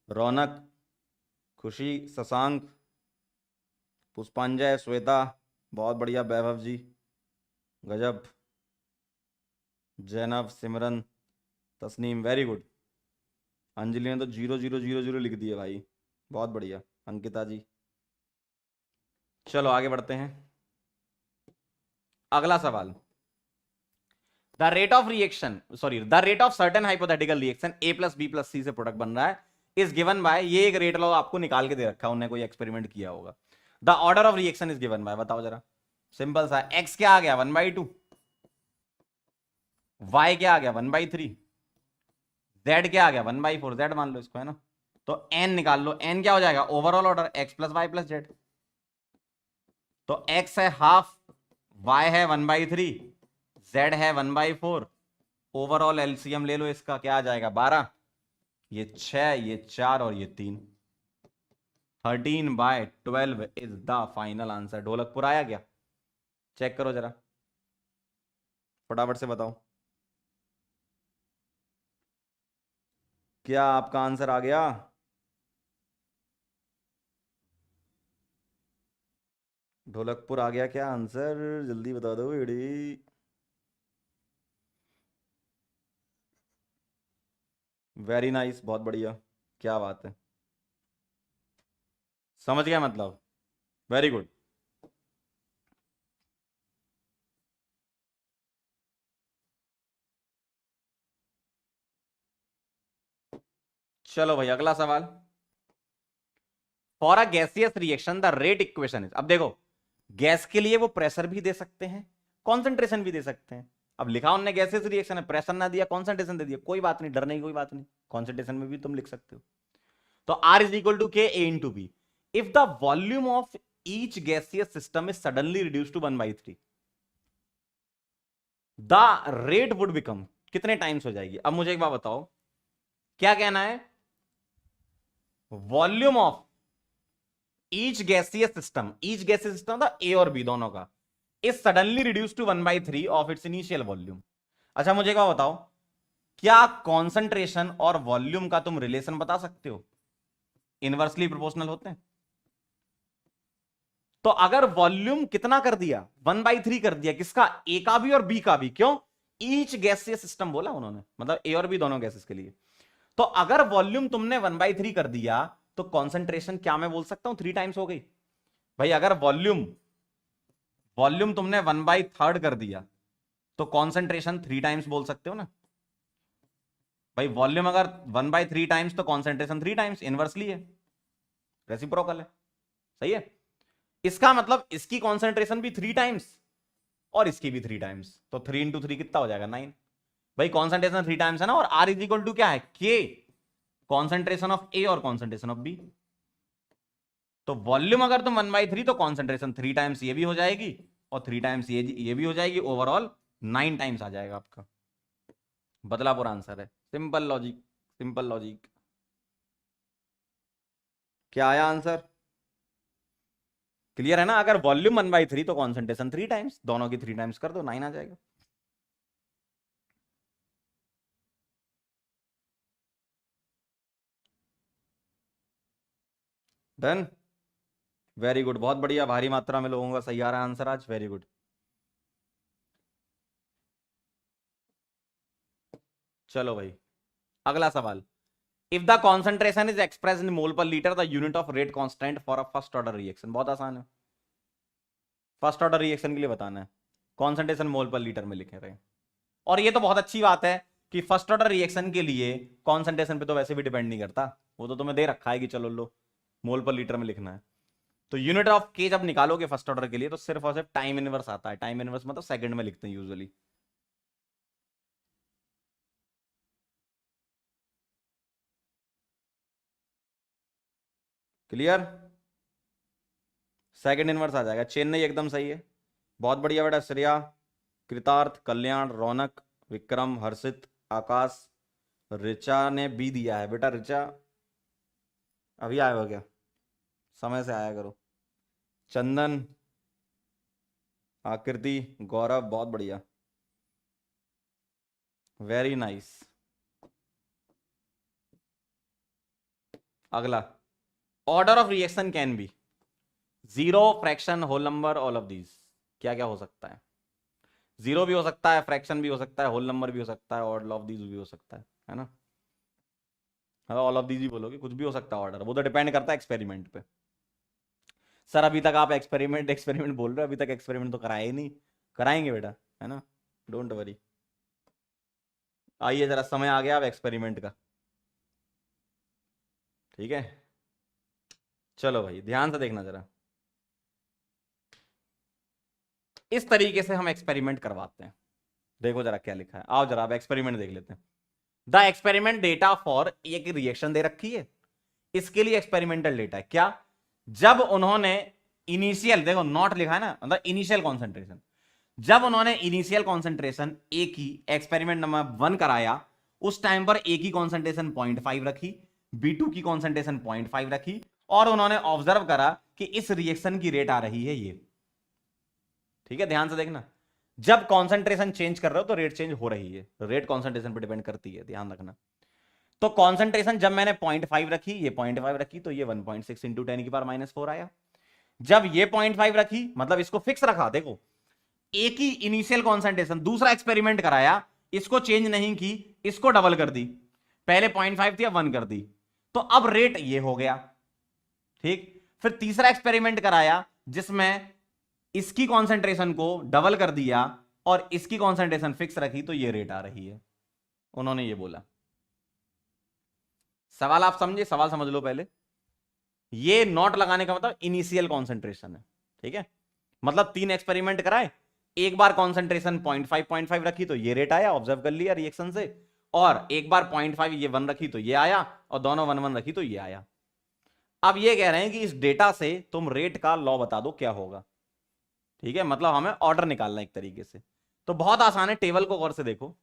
रौनक, खुशी, शशांक, पुष्पांजय, श्वेता, बहुत बढ़िया, वैभव जी, गजब, जैनब, सिमरन, तस्नीम, वेरी गुड। अंजलि ने तो 0 0 0 0 लिख दिए भाई, बहुत बढ़िया। अंकिता जी, चलो आगे बढ़ते हैं। अगला सवाल, the rate of reaction, sorry the rate of certain hypothetical reaction A plus B plus C से प्रोडक्ट बन रहा है, इज गिवन बाय, ये एक रेट लॉ आपको निकाल के दे रखा है, उन्होंने कोई एक्सपेरिमेंट किया होगा। The order of reaction is given by, बताओ जरा। सिंपल सा, एक्स क्या आ गया 1/2, वाई क्या आ गया 1/3, जेड क्या आ गया 1/4, जेड मान लो इसको, है ना। तो एन निकाल लो, एन क्या हो जाएगा, overall order x plus y plus z. तो एक्स है हाफ, वाई है 1/3, जेड है 1/4, ओवरऑल एलसीएम ले लो इसका, क्या आ जाएगा 12, ये 6, ये 4 और ये 3, 13/12 is the final answer. Dholakpur आया क्या, चेक करो जरा, फटाफट से बताओ, क्या आपका आंसर आ गया। ढोलकपुर आ गया क्या आंसर, जल्दी बता दो बेड़ी। वेरी नाइस, बहुत बढ़िया, क्या बात है, समझ गया मतलब, वेरी गुड। चलो भाई अगला सवाल। For a gaseous reaction the rate equation is, अब देखो गैस के लिए वो प्रेशर भी दे सकते हैं, कॉन्सेंट्रेशन भी दे सकते हैं। अब लिखा उन्होंने गैसियस रिएक्शन है, प्रेशर ना दिया, कॉन्सेंट्रेशन दे दिया, कोई बात नहीं, डरने की कोई बात नहीं, कॉन्सेंट्रेशन में भी तुम लिख सकते हो। तो R is equal to k A into B. If the volume of each gaseous system is suddenly reduce to 1/3 the rate would become, कितने टाइम्स हो जाएगी। अब मुझे एक बात बताओ, क्या कहना है, volume of each gaseous system था ए और बी दोनों का, is suddenly reduce to 1/3 of its initial volume. अच्छा मुझे क्या बताओ, क्या कॉन्सेंट्रेशन और वॉल्यूम का तुम रिलेशन बता सकते हो, इनवर्सली प्रोपोर्शनल होते हैं। तो अगर वॉल्यूम कितना कर दिया, 1/3 कर दिया, किसका, ए का भी और बी का भी, क्यों, ईच गैसियस सिस्टम बोला उन्होंने, मतलब ए और बी दोनों गैसेस के लिए। तो अगर वॉल्यूम तुमने 1/3 कर दिया तो कॉन्सेंट्रेशन क्या मैं बोल सकता हूं 3 टाइम्स हो गई। भाई अगर वॉल्यूम तुमने 1/3 कर दिया तो कॉन्सेंट्रेशन 3 टाइम्स बोल सकते हो ना। भाई वॉल्यूम अगर 1/3 टाइम्स तो कॉन्सेंट्रेशन 3 टाइम्स, इनवर्सली है, रेसिप्रोकल है, सही है। इसका मतलब इसकी कॉन्सेंट्रेशन भी 3 टाइम्स और इसकी भी 3 टाइम्स, तो 3 इंटू 3 कितना हो जाएगा 9। भाई कॉन्सेंट्रेशन 3 टाइम्स है ना, और आर इज इक्वल टू क्या है, के, कॉन्सेंट्रेशन ऑफ ए और कॉन्सेंट्रेशन ऑफ बी। तो वॉल्यूम अगर तुम 1/3 तो कॉन्सेंट्रेशन 3 टाइम्स ये भी हो जाएगी और 3 टाइम्स ये भी हो जाएगी, ओवरऑल 9 टाइम्स आ जाएगा आपका। बदलापुर आंसर है, सिंपल लॉजिक, सिंपल लॉजिक। क्या आया आंसर, क्लियर है ना। अगर वॉल्यूम 1/3 तो कॉन्सेंट्रेशन 3 टाइम्स, दोनों की 3 टाइम्स कर दो, 9 आ जाएगा। डन, वेरी गुड, बहुत बढ़िया, भारी मात्रा में लोगों का सही आ रहा है आंसर आज, वेरी गुड। चलो भाई अगला सवाल। If the concentration is express in mole per litre the unit of rate constant for a first order reaction, बहुत आसान है, फर्स्ट ऑर्डर रिएक्शन के लिए बताना है, कॉन्सेंट्रेशन मोल पर लीटर में लिखे रहे। और ये तो बहुत अच्छी बात है कि फर्स्ट ऑर्डर रिएक्शन के लिए कॉन्सेंट्रेशन पे तो वैसे भी डिपेंड नहीं करता, वो तो तुम्हें दे रखा है कि चलो लो मोल पर लीटर में लिखना है। तो यूनिट ऑफ के जब निकालोगे फर्स्ट ऑर्डर के लिए तो सिर्फ और सिर्फ टाइम इनवर्स आता है, टाइम इनवर्स मतलब सेकंड में लिखते हैं यूजुअली। क्लियर, सेकंड इनवर्स आ जाएगा। चेन्नई एकदम सही है, बहुत बढ़िया बेटा। श्रेया, कृतार्थ, कल्याण, रौनक, विक्रम, हर्षित, आकाश, ऋचा ने बी दिया है बेटा। ऋचा अभी आए हो क्या, समय से आया करो। चंदन, आकृति, गौरव, बहुत बढ़िया, वेरी नाइस। अगला, order of reaction can be 0, fraction, whole number, all of these. क्या क्या हो सकता है, 0 भी हो सकता है, फ्रैक्शन भी हो सकता है, होल नंबर भी हो सकता है, ऑल ऑफ दीज भी हो सकता है ना। हाँ ऑल ऑफ दीज ही बोलोगे, कुछ भी हो सकता है ऑर्डर, वो तो डिपेंड करता है एक्सपेरिमेंट पे। सर अभी तक आप एक्सपेरिमेंट बोल रहे हो, अभी तक एक्सपेरिमेंट तो कराया ही नहीं, कराएंगे बेटा, है ना, डोंट वरी। आइए जरा, समय आ गया अब एक्सपेरिमेंट का, ठीक है। चलो भाई ध्यान से देखना जरा, इस तरीके से हम एक्सपेरिमेंट करवाते हैं। देखो जरा क्या लिखा है, आओ जरा अब एक्सपेरिमेंट देख लेते हैं। द एक्सपेरिमेंट डेटा फॉर, एक रिएक्शन दे रखी है, इसके लिए एक्सपेरिमेंटल डेटा है क्या, जब उन्होंने इनिशियल, देखो नॉट लिखा है ना, मतलब इनिशियल कॉन्सेंट्रेशन, जब उन्होंने इनिशियल कॉन्सेंट्रेशन ए की एक्सपेरिमेंट नंबर 1 कराया, उस टाइम पर ए की कॉन्सेंट्रेशन 0.5 रखी, B2 की कॉन्सेंट्रेशन 0.5 रखी, और उन्होंने ऑब्जर्व करा कि इस रिएक्शन की रेट आ रही है ये, ठीक है। ध्यान से देखना, जब कॉन्सेंट्रेशन चेंज कर रहे हो तो रेट चेंज हो रही है, रेट कॉन्सेंट्रेशन पर डिपेंड करती है, ध्यान रखना। तो कॉन्सेंट्रेशन जब मैंने 0.5 रखी, ये 0.5 रखी, तो ये 1.6 इंटू 10⁻⁴ आया। जब ये 0.5 रखी, मतलब इसको फिक्स रखा, देखो एक ही इनिशियल कॉन्सेंट्रेशन, दूसरा एक्सपेरिमेंट कराया, इसको चेंज नहीं की, इसको डबल कर दी, पहले 0.5 थी अब 1 कर दी, तो अब रेट ये हो गया, ठीक। फिर तीसरा एक्सपेरिमेंट कराया जिसमें इसकी कॉन्सेंट्रेशन को डबल कर दिया और इसकी कॉन्सेंट्रेशन फिक्स रखी, तो ये रेट आ रही है, उन्होंने ये बोला। सवाल आप समझे, सवाल समझ लो पहले। ये नॉट लगाने का मतलब इनिशियल कॉन्सेंट्रेशन है, ठीक है। मतलब 3 एक्सपेरिमेंट कराए, एक बार कॉन्सेंट्रेशन 0.5 रखी तो ये रेट आया, ऑब्जर्व कर लिया रिएक्शन से, और एक बार 0.5 ये 1 रखी तो ये आया, और दोनों 1 1 रखी तो ये आया। अब ये कह रहे हैं कि इस डेटा से तुम रेट का लॉ बता दो क्या होगा, ठीक है। मतलब हमें ऑर्डर निकालना एक तरीके से। तो बहुत आसान है, टेबल को गौर से देखो।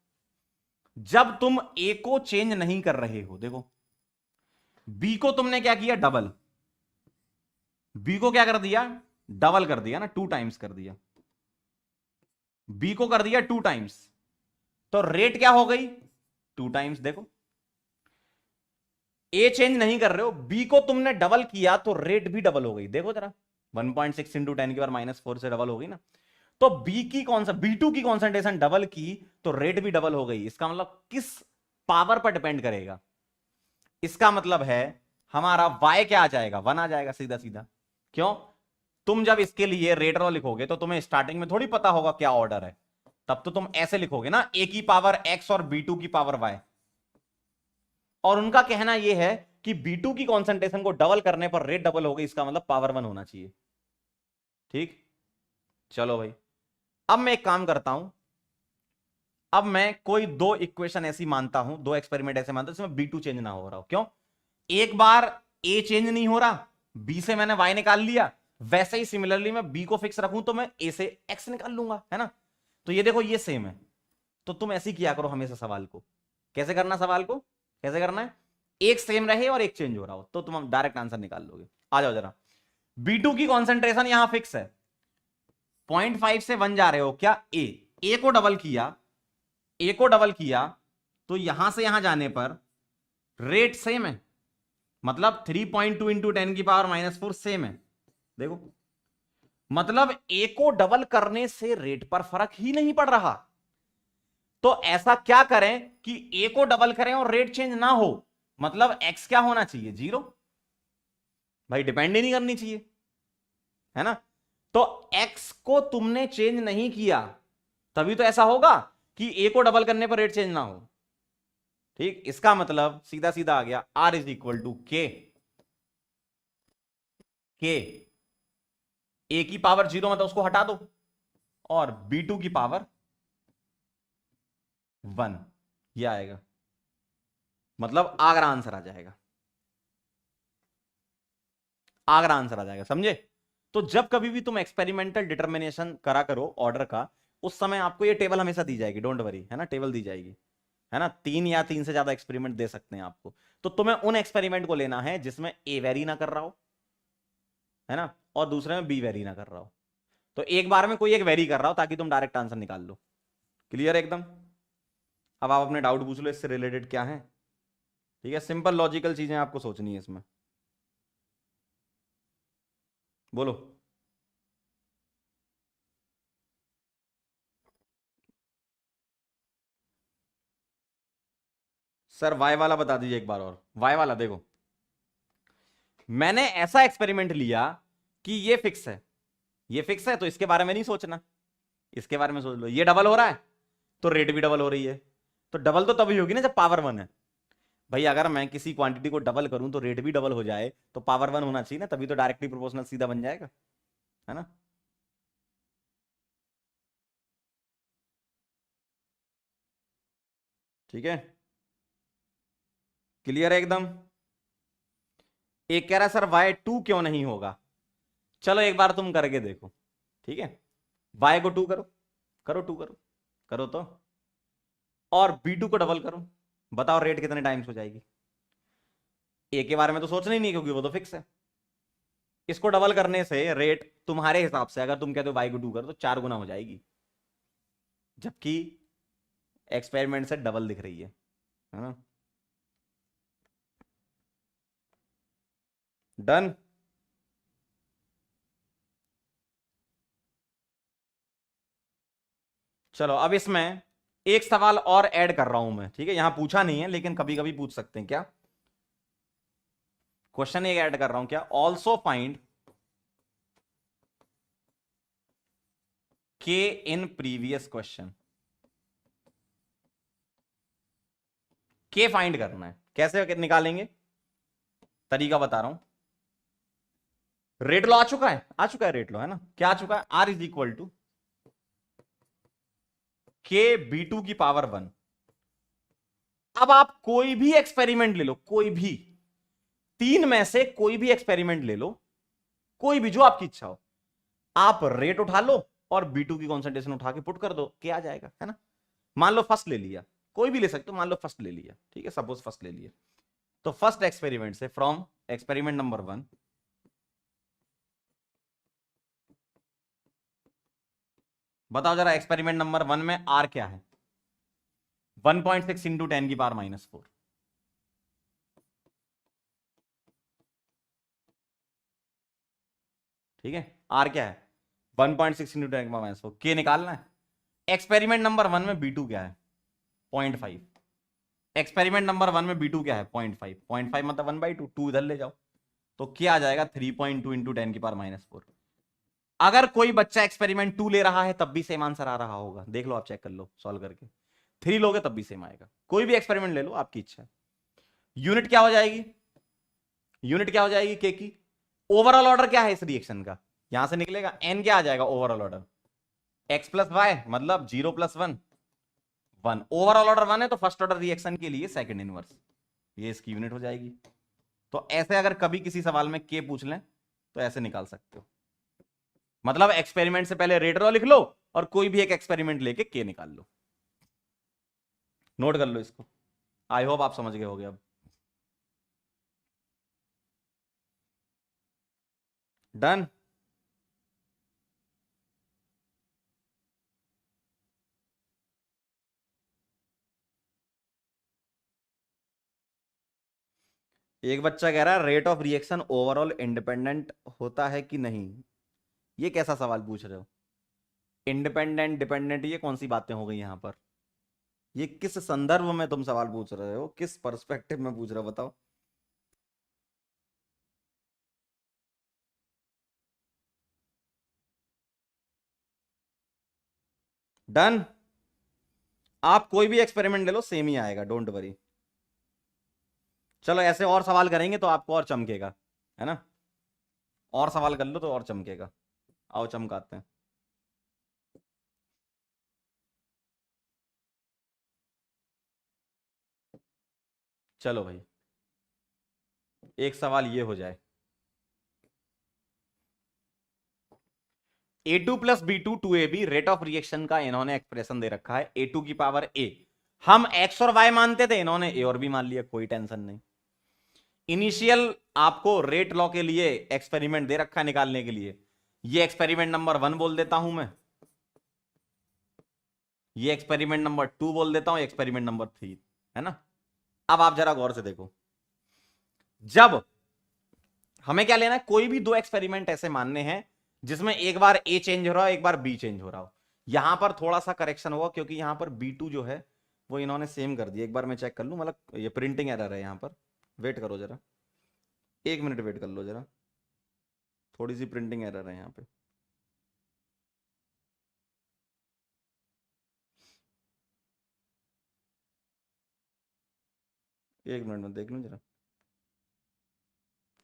जब तुम ए को चेंज नहीं कर रहे हो, देखो बी को तुमने क्या किया, डबल, बी को क्या कर दिया, डबल कर दिया ना, 2 टाइम्स कर दिया, बी को कर दिया 2 टाइम्स, तो रेट क्या हो गई, 2 टाइम्स। देखो ए चेंज नहीं कर रहे हो, बी को तुमने डबल किया तो रेट भी डबल हो गई। देखो जरा 1.6 इंटू 10 की पावर -4 से डबल हो गई ना। तो बी की कौन सा, बी2 की कॉन्सेंट्रेशन डबल की तो रेट भी डबल हो गई। इसका मतलब किस पावर पर डिपेंड करेगा, इसका मतलब है हमारा y क्या आ जाएगा, 1 आ जाएगा सीधा सीधा। क्यों, तुम जब इसके लिए रेट लॉ लिखोगे तो तुम्हें स्टार्टिंग में थोड़ी पता होगा क्या ऑर्डर है, तब तो तुम ऐसे लिखोगे ना, a की पावर x और b2 की पावर y। और उनका कहना यह है कि b2 की कॉन्सेंट्रेशन को डबल करने पर रेट डबल हो गई, इसका मतलब पावर 1 होना चाहिए, ठीक। चलो भाई, अब मैं एक काम करता हूं, अब मैं कोई 2 इक्वेशन ऐसी मानता हूं, 2 एक्सपेरिमेंट ऐसे मानता हूं जिसमें b2 चेंज ना हो रहा हो। क्यों, एक बार a चेंज नहीं हो रहा, b से मैंने y निकाल लिया, वैसे ही सिमिलरली मैं b को फिक्स रखूं तो मैं a से x निकाल लूंगा, है ना। तो ये देखो ये सेम है। तो तुम ऐसे ही किया करो हमेशा सवाल को। कैसे करना, सवाल को कैसे करना है, एक सेम रहे और एक चेंज हो रहा हो तो तुम डायरेक्ट आंसर निकाल लोगे। आ जाओ जरा, b2 की कॉन्सेंट्रेशन यहां फिक्स है, 0.5 से 1 जा रहे हो क्या, a को डबल किया, a को डबल किया तो यहां से यहां जाने पर रेट सेम है, मतलब 3.2 इंटू 10 की पावर -4 सेम है। देखो मतलब a को डबल करने से रेट पर फर्क ही नहीं पड़ रहा। तो ऐसा क्या करें कि a को डबल करें और रेट चेंज ना हो, मतलब x क्या होना चाहिए, 0। भाई डिपेंड ही नहीं करनी चाहिए, है ना। तो x को तुमने चेंज नहीं किया, तभी तो ऐसा होगा कि a को डबल करने पर रेट चेंज ना हो, ठीक। इसका मतलब सीधा सीधा आ गया R इज इक्वल टू के, a की पावर 0 मतलब उसको हटा दो, और b2 की पावर 1, ये आएगा, मतलब आगरा आंसर आ जाएगा, आगरा आंसर आ जाएगा, समझे। तो जब कभी भी तुम एक्सपेरिमेंटल डिटर्मिनेशन करा करो ऑर्डर का, उस समय आपको ये टेबल हमेशा दी जाएगी, डोंट वरी, है ना, टेबल दी जाएगी, है ना। 3 या 3 से ज्यादा एक्सपेरिमेंट दे सकते हैं आपको, तो तुम्हें उन एक्सपेरिमेंट को लेना है जिसमें ए वेरी ना कर रहा हो, है ना, और दूसरे में बी वेरी ना कर रहा हो। तो एक बार में कोई एक वेरी कर रहा हो ताकि तुम डायरेक्ट आंसर निकाल लो। क्लियर एकदम। अब आप अपने डाउट पूछ लो इससे रिलेटेड क्या है, ठीक है। सिंपल लॉजिकल चीजें आपको सोचनी है इसमें, बोलो। सर वाई वाला बता दीजिए एक बार और, वाई वाला देखो, मैंने ऐसा एक्सपेरिमेंट लिया कि ये फिक्स है, ये फिक्स है तो इसके बारे में नहीं सोचना, इसके बारे में सोच लो, ये डबल हो रहा है तो रेट भी डबल हो रही है। तो डबल तो तभी होगी ना जब पावर 1 है। भाई अगर मैं किसी क्वांटिटी को डबल करूं तो रेट भी डबल हो जाए तो पावर 1 होना चाहिए ना, तभी तो डायरेक्टली प्रोपोर्शनल सीधा बन जाएगा, है ना। ठीक है, क्लियर है एकदम। एक कह रहा है सर y2 क्यों नहीं होगा, चलो एक बार तुम करके देखो, ठीक है। y को 2 करो, करो 2 करो, करो तो, और b2 को डबल करो, बताओ रेट कितने टाइम्स हो जाएगी। ए के बारे में तो सोचना ही नहीं क्योंकि वो तो फिक्स है। इसको डबल करने से रेट तुम्हारे हिसाब से, अगर तुम कहते हो y को 2 करो तो 4 गुना हो जाएगी, जबकि एक्सपेरिमेंट से डबल दिख रही है ना। डन। चलो अब इसमें एक सवाल और ऐड कर रहा हूं मैं, ठीक है। यहां पूछा नहीं है लेकिन कभी कभी पूछ सकते हैं, क्या क्वेश्चन एक ऐड कर रहा हूं, क्या, ऑल्सो फाइंड के इन प्रीवियस क्वेश्चन। के फाइंड करना है, कैसे निकालेंगे, तरीका बता रहा हूं। रेट लॉ आ चुका है रेट लॉ, है ना? क्या आ चुका है? R is equal to K/B2 की पावर 1। अब आप कोई भी एक्सपेरिमेंट ले लो, कोई भी, तीन में से कोई भी एक्सपेरिमेंट ले लो, कोई भी जो आपकी इच्छा हो, आप रेट उठा लो और B2 की कॉन्सेंट्रेशन उठा के पुट कर दो, क्या आ जाएगा, है ना? मान लो फर्स्ट ले लिया, कोई भी ले सकते हो, मान लो फर्स्ट ले लिया, ठीक है, सपोज फर्स्ट ले लिया, तो फर्स्ट एक्सपेरिमेंट से फ्रॉम एक्सपेरिमेंट नंबर 1, बताओ जरा एक्सपेरिमेंट नंबर 1 में R क्या है? 1.6 इंटू 10 की पावर -4। ठीक है, R क्या है? 1.6 इंटू 10 की पावर -4। K निकालना है। एक्सपेरिमेंट नंबर 1 में B2 क्या है? 0.5। एक्सपेरिमेंट नंबर 1 में B2 क्या है? 0.5। 0.5 मतलब 1/2, 2 इधर ले जाओ, तो क्या आ जाएगा? 3.2 इंटू 10 की पावर -4। अगर कोई बच्चा एक्सपेरिमेंट 2 ले रहा है तब भी सेम आंसर आ रहा होगा, देख लो, आप चेक कर लो सॉल्व करके। 3 लोगे तब भी सेम आएगा, कोई भी एक्सपेरिमेंट ले लो, आपकी इच्छा है। यूनिट क्या हो जाएगी? यूनिट क्या हो जाएगी के की? ओवरऑल ऑर्डर क्या है इस रिएक्शन का? यहां से निकलेगा एन, क्या आ जाएगा overall order? X plus y, मतलब 0 + 1 1। ओवरऑल ऑर्डर 1 है तो फर्स्ट ऑर्डर रिएक्शन के लिए सेकंड इनवर्स, ये इसकी यूनिट हो जाएगी। तो ऐसे अगर कभी किसी सवाल में के पूछ लें तो ऐसे निकाल सकते हो, मतलब एक्सपेरिमेंट से पहले रेट लॉ लिख लो और कोई भी एक एक्सपेरिमेंट लेके के निकाल लो। नोट कर लो इसको, आई होप आप समझ गए होगे अब। डन। एक बच्चा कह रहा है rate of reaction overall independent होता है कि नहीं? ये कैसा सवाल पूछ रहे हो? इंडिपेंडेंट डिपेंडेंट, ये कौन सी बातें हो गई यहां पर? ये किस संदर्भ में तुम सवाल पूछ रहे हो, किस पर्सपेक्टिव में पूछ रहे हो, बताओ। डन। आप कोई भी एक्सपेरिमेंट ले लो, सेम ही आएगा, डोंट वरी। चलो ऐसे और सवाल करेंगे तो आपको और चमकेगा, है ना? और सवाल कर लो तो और चमकेगा, आओ चमकाते हैं। चलो भाई, एक सवाल ये हो जाए। A2 + B2 2AB rate of reaction का इन्होंने एक्सप्रेशन दे रखा है, A2 की पावर A। हम X और Y मानते थे, इन्होंने A और B मान लिया, कोई टेंशन नहीं। इनिशियल आपको रेट लॉ के लिए एक्सपेरिमेंट दे रखा है निकालने के लिए, ये एक्सपेरिमेंट नंबर 1 बोल देता हूं मैं, ये एक्सपेरिमेंट नंबर 2 बोल देता हूं, एक्सपेरिमेंट नंबर 3, है ना? अब आप जरा गौर से देखो, जब हमें क्या लेना है, कोई भी दो एक्सपेरिमेंट ऐसे मानने हैं जिसमें एक बार ए चेंज हो रहा हो, एक बार बी चेंज हो रहा हो। यहां पर थोड़ा सा करेक्शन होगा क्योंकि यहां पर B2 जो है वो इन्होंने सेम कर दिया। एक बार मैं चेक कर लूं, मतलब ये प्रिंटिंग एरर है यहां पर, वेट करो जरा, 1 मिनट वेट कर लो जरा, थोड़ी सी प्रिंटिंग एरर है यहां पे। एक मिनट में देख लूं जरा,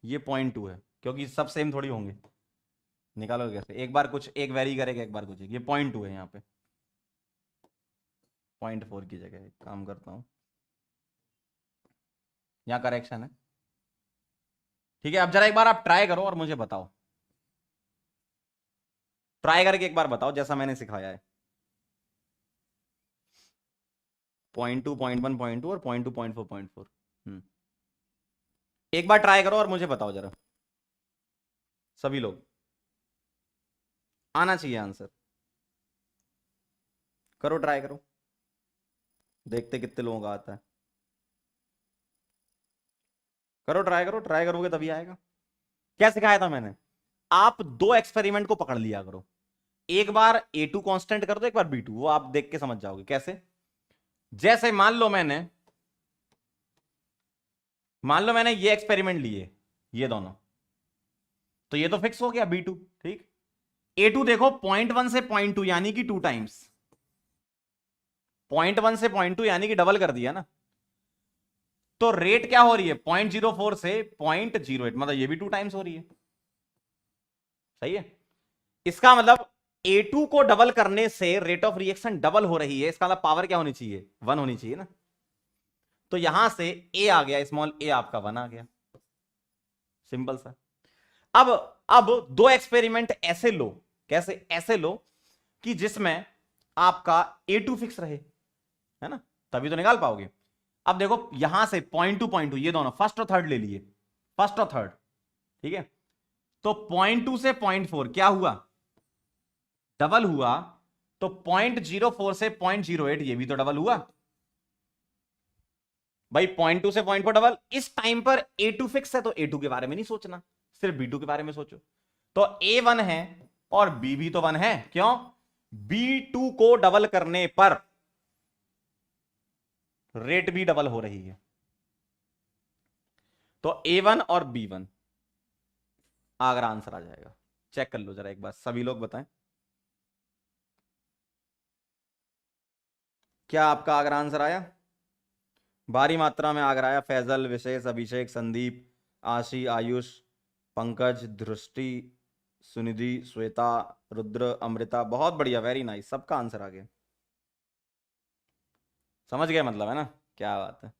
ये 0.2 है क्योंकि सब सेम थोड़ी होंगे, निकालोगे कैसे? एक बार कुछ एक वेरी करेगा, एक बार कुछ एक। ये 0.2 है यहाँ पे, 0.4 की जगह एक काम करता हूँ, यहाँ करेक्शन है। ठीक है, अब जरा एक बार आप ट्राई करो और मुझे बताओ, ट्राई करके एक बार बताओ जैसा मैंने सिखाया है। 0.2, 0.1, 0.2 और 0.2, 0.4, 0.4। एक बार ट्राई करो और मुझे बताओ जरा, सभी लोग, आना चाहिए आंसर। करो, ट्राई करो, देखते कितने लोगों का आता है। करो, ट्राई करो, ट्राई करोगे तभी आएगा। क्या सिखाया था मैंने? आप दो एक्सपेरिमेंट को पकड़ लिया करो, एक बार A2 कांस्टेंट कर दो, एक बार B2, वो आप देख के समझ जाओगे कैसे। जैसे मान लो मैंने ये एक्सपेरिमेंट लिए, ये दोनों, तो ये तो फिक्स हो गया B2, ठीक। A2 देखो 0.1 से 0.2 यानी कि 2 टाइम्स, 0.1 से 0.2 यानी कि डबल कर दिया ना। तो रेट क्या हो रही है 0.04 से 0.08, मतलब ये भी 2 टाइम्स हो रही है। सही है। इसका मतलब A2 को डबल करने से रेट ऑफ रिएक्शन डबल हो रही है, इसका मतलब पावर क्या होनी चाहिए 1 होनी चाहिए ना। तो यहां से A आ गया, स्मॉल a आपका 1 आ गया, सिंपल सा। अब दो एक्सपेरिमेंट ऐसे लो, कैसे ऐसे लो कि जिसमें आपका A2 फिक्स रहे, है ना, तभी तो निकाल पाओगे। अब देखो यहां से .2 ये दोनों फर्स्ट और थर्ड ले लिए, फर्स्ट और थर्ड, ठीक है। तो 0.2 से 0.4 क्या हुआ, डबल हुआ। तो 0.04 से 0.08 ये भी तो डबल हुआ भाई, 0.2 से 0.4 डबल। इस टाइम पर A2 फिक्स है तो A2 के बारे में नहीं सोचना, सिर्फ B2 के बारे में सोचो। तो A 1 है और B भी तो 1 है, क्यों, B2 को डबल करने पर रेट भी डबल हो रही है। तो A1 और B1 अगर आंसर आ जाएगा, चेक कर लो जरा एक बार, सभी लोग बताएं क्या आपका अगर आंसर आया। भारी मात्रा में आगर आया, फैजल, विशेष, अभिषेक, संदीप, आशी, आयुष, पंकज, दृष्टि, सुनिधि, श्वेता, रुद्र, अमृता, बहुत बढ़िया, वेरी नाइस, सबका आंसर आ गया। समझ गए मतलब, है ना, क्या बात है।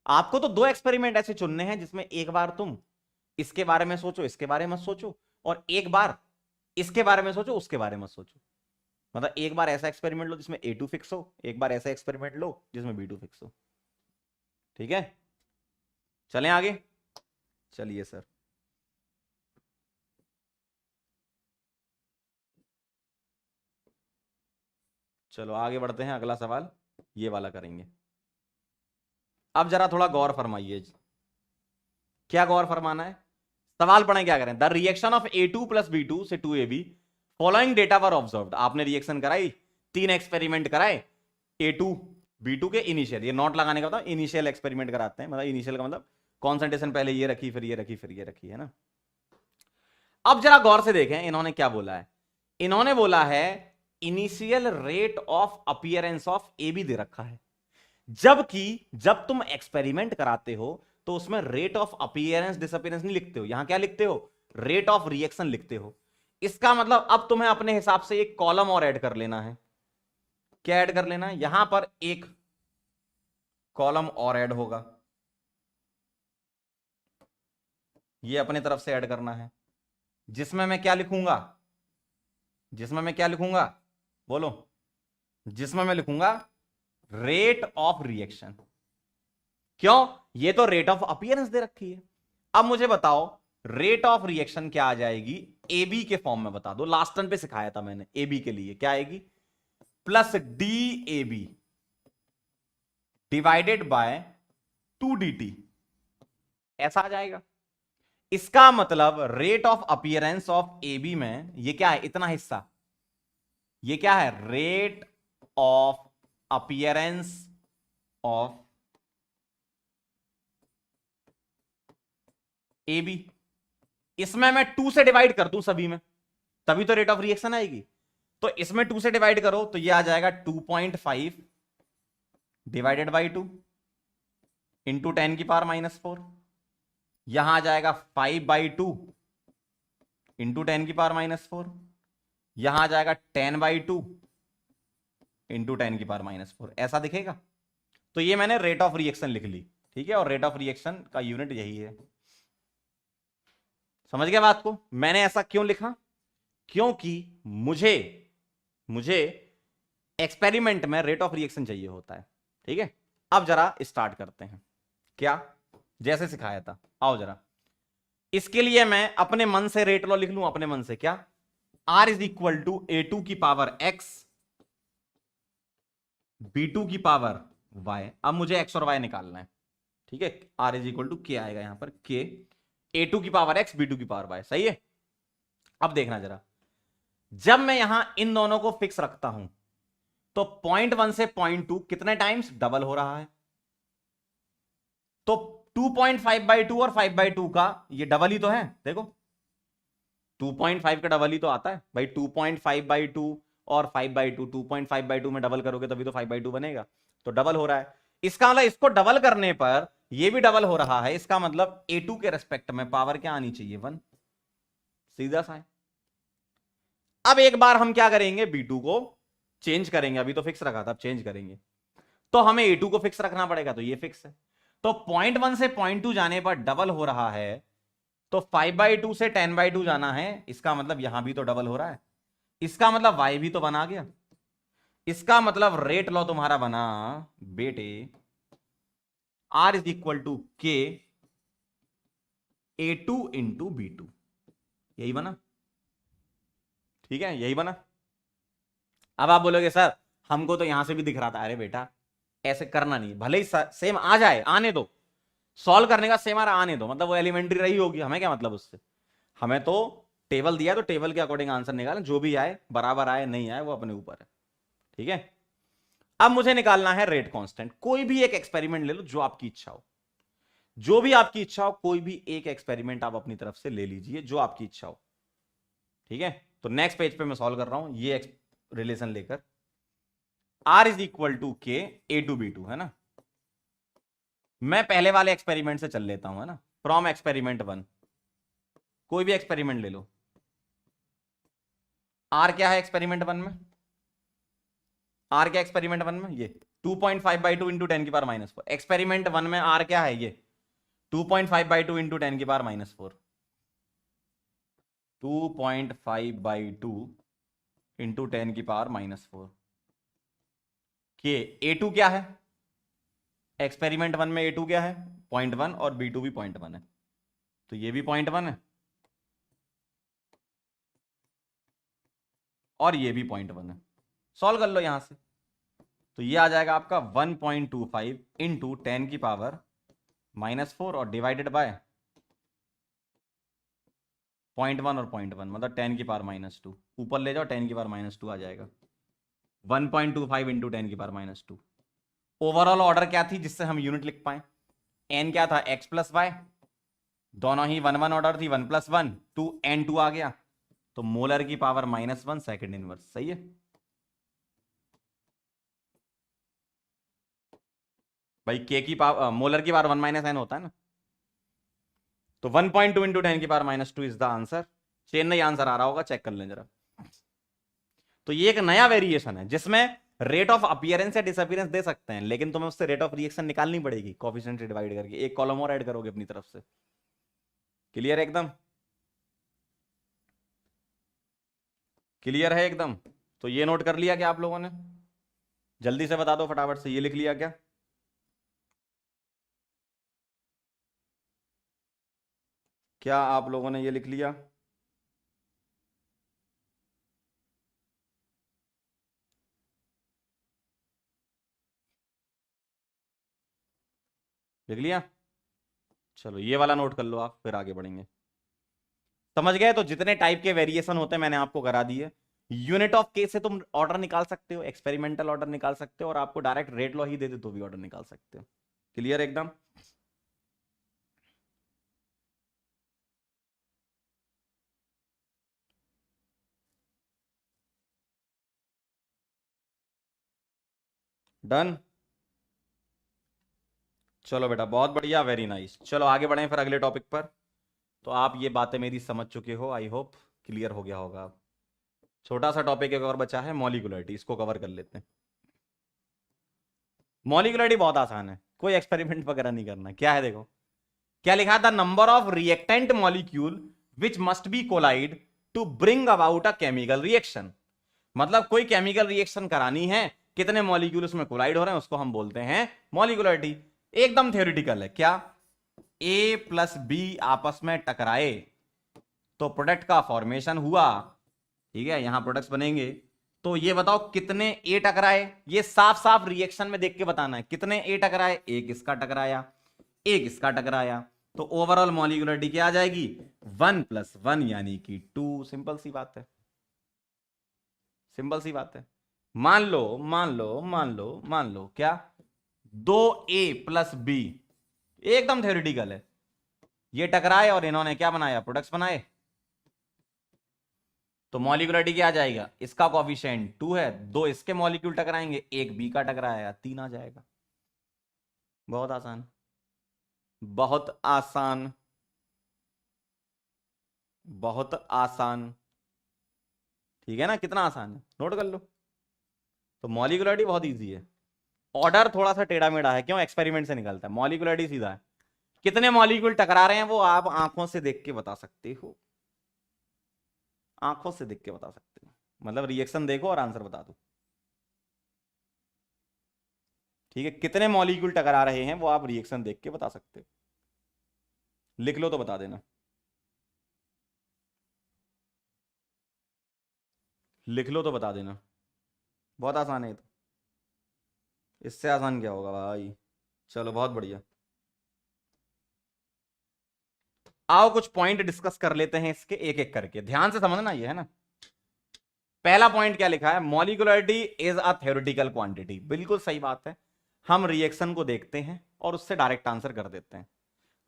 आपको तो दो एक्सपेरिमेंट ऐसे चुनने हैं जिसमें एक बार तुम इसके बारे में सोचो, इसके बारे में सोचो, और एक बार इसके बारे में सोचो, उसके बारे में सोचो। मतलब एक बार ऐसा एक्सपेरिमेंट लो जिसमें A2 फिक्स हो, एक बार ऐसा एक्सपेरिमेंट लो जिसमें B2 फिक्स हो। ठीक है, चलें आगे, चलिए सर। चलो आगे बढ़ते हैं, अगला सवाल ये वाला करेंगे। अब जरा थोड़ा गौर फरमाइए, क्या गौर फरमाना है, सवाल पढ़ें क्या करें। The reaction of A2 plus B2 से 2AB फॉलोइंग डेटा वर ऑब्जर्व्ड। आपने रिएक्शन कराई, 3 एक्सपेरिमेंट कराए A2 B2 के इनिशियल, ये नोट लगाने का मतलब इनिशियल एक्सपेरिमेंट कराते हैं, मतलब इनिशियल का मतलब कॉन्सेंट्रेशन पहले ये रखी, फिर ये रखी, फिर ये रखी, है ना। अब जरा गौर से देखें इन्होंने क्या बोला है। इन्होंने बोला है initial rate of appearance of A B दे रखा है, जबकि जब तुम एक्सपेरिमेंट कराते हो तो उसमें रेट ऑफ अपीयरेंस डिसअपीयरेंस नहीं लिखते हो, यहां क्या लिखते हो, रेट ऑफ रिएक्शन लिखते हो। इसका मतलब अब तुम्हें अपने हिसाब से एक कॉलम और ऐड कर लेना है। क्या ऐड कर लेना है, यहां पर एक कॉलम और ऐड होगा, ये अपने तरफ से ऐड करना है, जिसमें मैं क्या लिखूंगा, जिसमें मैं क्या लिखूंगा, बोलो, जिसमें मैं लिखूंगा रेट ऑफ रिएक्शन। क्यों, ये तो रेट ऑफ अपीयरेंस दे रखी है। अब मुझे बताओ रेट ऑफ रिएक्शन क्या आ जाएगी, ए बी के फॉर्म में बता दो, लास्ट टर्न पे सिखाया था मैंने, ए बी के लिए क्या आएगी, plus d A B divided by 2dt, ऐसा आ जाएगा। इसका मतलब rate of appearance of A B में ये क्या है, इतना हिस्सा, ये क्या है, rate of appearance of A B. इसमें मैं 2 से डिवाइड कर दूं सभी में, तभी तो रेट ऑफ रिएक्शन आएगी। तो इसमें 2 से डिवाइड करो तो ये आ जाएगा 2.5 डिवाइडेड बाई 2 इंटू 10⁻⁻⁴। यहां आ जाएगा 5/2 इंटू 10⁻⁻⁴। यहां आ जाएगा 10/2 इंटू 10⁻⁻⁴। ऐसा दिखेगा। तो ये मैंने रेट ऑफ रिएक्शन लिख ली, ठीक है, और रेट ऑफ रिएक्शन का यूनिट यही है। समझ गया बात को, मैंने ऐसा क्यों लिखा, क्योंकि मुझे एक्सपेरिमेंट में रेट ऑफ रिएक्शन चाहिए होता है। ठीक है, अब जरा स्टार्ट करते हैं, क्या जैसे सिखाया था, आओ जरा। इसके लिए मैं अपने मन से रेट लॉ लिख लूं, अपने मन से, क्या, R is equal to A2 की पावर x B2 की पावर y। अब मुझे x और y निकालना है, ठीक है, R इज इक्वल टू के आएगा यहां पर, k A2 की पावर x B2 की पावर y, सही है। अब देखना जरा, जब मैं यहां इन दोनों को फिक्स रखता हूं तो 0.1 से 0.2 कितने टाइम्स डबल हो रहा है, तो 2.5/2 और 5/2 का ये डबल ही तो है, देखो 2.5 का डबल ही तो आता है भाई, 2.5/2 और 5/2, 2.5/2 में डबल करोगे तभी तो 5/2 बनेगा, तो डबल हो रहा है। इसका मतलब इसको डबल करने पर ये भी डबल हो रहा है, इसका मतलब A2 के रेस्पेक्ट में पावर क्या आनी चाहिए 1, सीधा सा है। अब एक बार हम क्या करेंगे, B2 को चेंज करेंगे, अभी तो फिक्स रखा था, अब चेंज करेंगे, तो हमें A2 को फिक्स रखना पड़ेगा, तो ये फिक्स है। तो 0.1 से 0.2 जाने पर डबल हो रहा है, तो 5/2 से 10/2 जाना है, इसका मतलब यहां भी तो डबल हो रहा है, इसका मतलब y भी तो बना गया, इसका मतलब रेट लॉ तुम्हारा बना बेटे R इज इक्वल टू के A2 इंटू B2, यही बना, ठीक है, यही बना। अब आप बोलोगे सर हमको तो यहां से भी दिख रहा था, अरे बेटा ऐसे करना नहीं, भले ही सेम आ जाए, आने दो, सॉल्व करने का सेम आ रहा आने दो, मतलब वो एलिमेंट्री रही होगी, हमें क्या मतलब उससे, हमें तो टेबल दिया तो टेबल के अकॉर्डिंग आंसर निकालें, जो भी आए बराबर आए नहीं आए वो अपने ऊपर है, ठीक है। अब मुझे निकालना है रेट कांस्टेंट, कोई भी एक एक्सपेरिमेंट ले लो जो आपकी इच्छा हो, जो भी आपकी इच्छा हो, कोई भी एक एक्सपेरिमेंट आप अपनी तरफ से ले लीजिए जो आपकी इच्छा हो, ठीक है। तो नेक्स्ट पेज पे मैं सॉल्व कर रहा हूं ये रिलेशन लेकर, R इज इक्वल टू के A2B2 है ना। मैं पहले वाले एक्सपेरिमेंट से चल लेता हूं, है ना, फ्रॉम एक्सपेरिमेंट 1, कोई भी एक्सपेरिमेंट ले लो। R क्या है एक्सपेरिमेंट 1 में, R क्या एक्सपेरिमेंट 1 में, ये 2.5/2 इंटू 10⁻⁻4, एक्सपेरिमेंट 1 में R क्या है, ये 2.5/2 इंटू 10⁻⁻4, 2.5/2 इंटू 10⁻⁻4 के A2 क्या है, एक्सपेरिमेंट 1 में A2 क्या है 0.1 और B2 भी 0.1 है, तो ये भी 0.1 है और ये भी 0.1 है, सॉल्व कर लो यहां से, तो ये आ जाएगा आपका 1.25 इंटू 10⁻⁻4 और डिवाइडेड बाय 0.1 और 0.1 मतलब 10⁻⁻2, ऊपर ले जाओ 10⁻⁻2 आ जाएगा, 1.25 इंटू 10⁻⁻2। ओवरऑल ऑर्डर क्या थी जिससे हम यूनिट लिख पाए, n क्या था x प्लस वाई, दोनों ही 1 1 ऑर्डर थी, 1 + 1 2 n2 आ गया, तो मोलर की पावर -1 सेकंड इनवर्स, सही है भाई, के की पावर मोलर की पावर 1 - n होता है ना, तो 1.2 into 10⁻⁻2 is the answer. Chennai answer आ रहा होगा, चेक कर लें जरा। तो ये एक नया वेरिएशन है जिसमें रेट ऑफ अपीयरेंस या डिसअपीयरेंस दे सकते हैं, लेकिन तुम्हें उससे रेट ऑफ रिएक्शन निकालनी पड़ेगी, कोएफिशिएंट से डिवाइड करके, एक कॉलम और ऐड करोगे अपनी तरफ से। क्लियर है एकदम, क्लियर है एकदम। तो ये नोट कर लिया क्या आप लोगों ने, जल्दी से बता दो फटाफट से, ये लिख लिया क्या, क्या आप लोगों ने ये लिख लिया, लिख लिया, चलो ये वाला नोट कर लो आप, फिर आगे बढ़ेंगे। समझ गए, तो जितने टाइप के वेरिएशन होते हैं मैंने आपको करा दिए। यूनिट ऑफ के से तुम ऑर्डर निकाल सकते हो, एक्सपेरिमेंटल ऑर्डर निकाल सकते हो, और आपको डायरेक्ट रेट लॉ ही दे दे तो भी ऑर्डर निकाल सकते हो। क्लियर एकदम। डन, चलो बेटा बहुत बढ़िया, वेरी नाइस। चलो आगे बढ़े फिर अगले टॉपिक पर। तो आप ये बातें मेरी समझ चुके हो, आई होप क्लियर हो गया होगा। आप छोटा सा टॉपिक एक और बचा है, मॉलिक्यूलरिटी, इसको कवर कर लेते हैं। मॉलिक्यूलरिटी बहुत आसान है, कोई एक्सपेरिमेंट वगैरह नहीं करना। क्या है देखो, क्या लिखा था, number of reactant molecule which must be collide to bring about a chemical reaction. मतलब कोई केमिकल रिएक्शन करानी है, कितने मॉलिक्यूल उसमें कोलाइड हो रहे हैं, उसको हम बोलते हैं मॉलिक्यूलरिटी। एकदम थ्योरेटिकल है, क्या ए प्लस बी आपस में टकराए तो प्रोडक्ट का फॉर्मेशन हुआ, ठीक है, यहां प्रोडक्ट्स बनेंगे, तो ये बताओ कितने ए टकराए, ये साफ साफ रिएक्शन में देख के बताना है, कितने ए टकराए, एक इसका टकराया, एक इसका टकराया, तो ओवरऑल मॉलिक्यूलरिटी क्या आ जाएगी 1 + 1 यानी कि 2। सिंपल सी बात है, सिंपल सी बात है। मान लो मान लो मान लो मान लो क्या 2a + b, एकदम थ्योरेटिकल है, ये टकराए और इन्होंने क्या बनाया, प्रोडक्ट्स बनाए, तो मॉलिक्यूलरिटी क्या आ जाएगा, इसका कोएफिशिएंट 2 है, 2 इसके मॉलिक्यूल टकराएंगे, एक बी का टकराया, 3 आ जाएगा। बहुत आसान। बहुत आसान, बहुत आसान, ठीक है ना, कितना आसान है, नोट कर लो। तो मॉलिक्युलरिटी बहुत इजी है, ऑर्डर थोड़ा सा टेढ़ा मेढ़ा है, क्यों, एक्सपेरिमेंट से निकलता है, मॉलिक्युलरिटी सीधा है। कितने मॉलिक्यूल टकरा रहे हैं वो आप आंखों से देख के बता सकते हो, आंखों से देख के बता सकते हो, मतलब रिएक्शन देखो और आंसर बता दो, ठीक है। कितने मॉलिक्यूल टकरा रहे हैं वो आप रिएक्शन देख के बता सकते हो, लिख लो तो बता देना, लिख लो तो बता देना, बहुत आसान है तो, इससे आसान क्या होगा भाई। चलो बहुत बढ़िया, आओ कुछ पॉइंट डिस्कस कर लेते हैं इसके एक एक करके, ध्यान से समझना ये है ना। पहला पॉइंट क्या लिखा है, मॉलिक्युलरिटी इज अ थ्योरेटिकल क्वांटिटी, बिल्कुल सही बात है। हम रिएक्शन को देखते हैं और उससे डायरेक्ट आंसर कर देते हैं,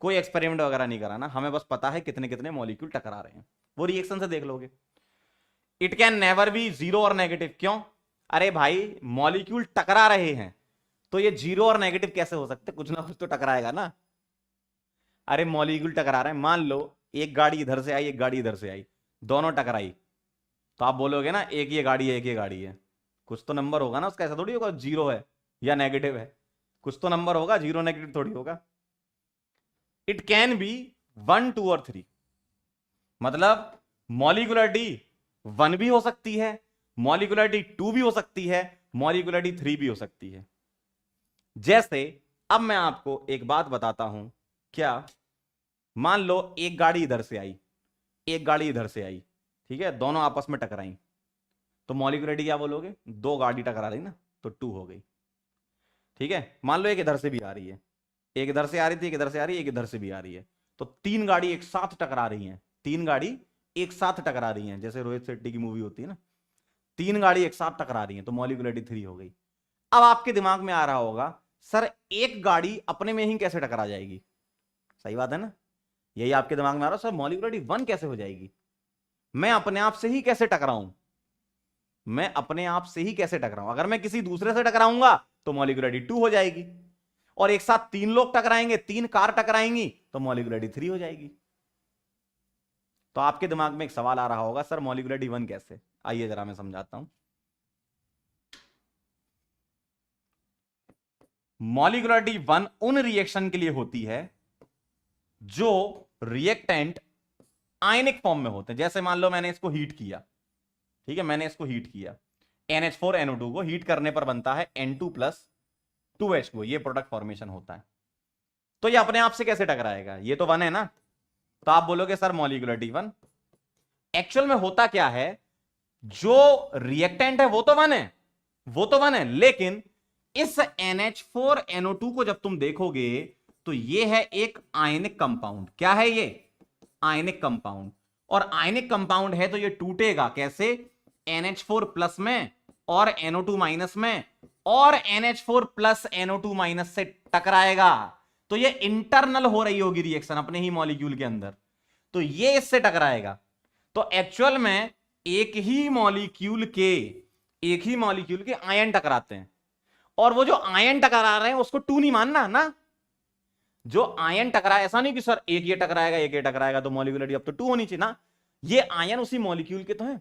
कोई एक्सपेरिमेंट वगैरह नहीं कराना, हमें बस पता है कितने कितने मॉलिक्यूल टकरा रहे हैं, वो रिएक्शन से देख लोगे। It can never be zero और नेगेटिव, क्यों, अरे भाई मॉलिक्यूल टकरा रहे हैं तो ये जीरो और नेगेटिव कैसे हो सकते, कुछ ना कुछ तो टकराएगा ना। अरे मॉलिक्यूल टकरा रहे हैं, मान लो एक गाड़ी इधर से आई, एक गाड़ी इधर से आई, दोनों टकराई, तो आप बोलोगे ना एक ये गाड़ी है एक ये गाड़ी है, कुछ तो नंबर होगा ना उसका, ऐसा थोड़ी होगा जीरो है या नेगेटिव है, कुछ तो नंबर होगा, जीरो नेगेटिव थोड़ी होगा। इट कैन बी 1 2 और 3, मतलब मॉलिक्युलरिटी 1 भी हो सकती है, मॉलिक्युलरिटी 2 भी हो सकती है, मॉलिक्युलरिटी 3 भी हो सकती है। जैसे अब मैं आपको एक बात बताता हूं, क्या, मान लो एक गाड़ी इधर से आई, एक गाड़ी इधर से आई, ठीक है, दोनों आपस में टकराई, तो मॉलिक्युलरिटी क्या बोलोगे, दो गाड़ी टकरा रही ना, तो 2 हो गई, ठीक है। मान लो एक इधर से भी आ रही है, एक इधर से आ रही थी, एक इधर से आ रही है, एक इधर से भी आ रही है, तो 3 गाड़ी एक साथ टकरा रही हैं, 3 गाड़ी एक साथ टकरा रही हैं, जैसे रोहित शेट्टी की मूवी होती है ना, 3 गाड़ी एक साथ टकरा रही हैं, तो मॉलिक्युलरिटी 3 हो गई। अब आपके दिमाग में आ रहा होगा सर एक गाड़ी अपने में ही कैसे टकरा जाएगी, सही बात है ना, यही आपके दिमाग में आ रहा है, सर मॉलिक्युलरिटी 1 कैसे हो जाएगी, मैं अपने आप से ही कैसे टकराऊं, मैं अपने आप से ही कैसे टकराऊं, अगर मैं किसी दूसरे से टकराऊंगा तो मॉलिक्युलरिटी 2 हो जाएगी, और एक साथ 3 लोग टकराएंगे, 3 कार टकराएंगी, तो मॉलिक्युलरिटी 3 हो जाएगी। तो आपके दिमाग में एक सवाल आ रहा होगा सर मॉलिक्युलरिटी 1 कैसे, आइए जरा मैं समझाता हूं। मॉलिक्युलरिटी 1 उन रिएक्शन के लिए होती है जो रिएक्टेंट आयनिक फॉर्म में होते हैं, जैसे मान लो मैंने इसको हीट किया, ठीक है, मैंने इसको हीट किया, NH4NO2 को हीट करने पर बनता है N2 प्लस 2H2, ये प्रोडक्ट फॉर्मेशन होता है। तो ये अपने आप से कैसे टकराएगा, ये तो 1 है ना, तो आप बोलोगे सर मॉलिक्युलरिटी 1, एक्चुअल में होता क्या है, जो रिएक्टेंट है वो तो 1 है, वो तो 1 है, लेकिन इस NH4NO2 को जब तुम देखोगे तो ये है एक आयनिक कंपाउंड, क्या है ये, आयनिक कंपाउंड, और आयनिक कंपाउंड है तो ये टूटेगा कैसे, NH4 प्लस में और NO2 माइनस में, और NH4 प्लस NO2 माइनस से टकराएगा, तो ये इंटरनल हो रही होगी रिएक्शन अपने ही मॉलिक्यूल के अंदर, तो ये इससे टकराएगा। तो एक्चुअल में एक ही मॉलिक्यूल के आयन टकराते हैं, और वो जो आयन टकरा रहे हैं उसको 2 नहीं मानना ना, जो आयन टकरा, ऐसा नहीं कि सर एक ये टकराएगा एक ये टकराएगा तो मॉलिक्युलरिटी अब तो 2 होनी चाहिए ना, ये आयन उसी मॉलिक्यूल के तो हैं,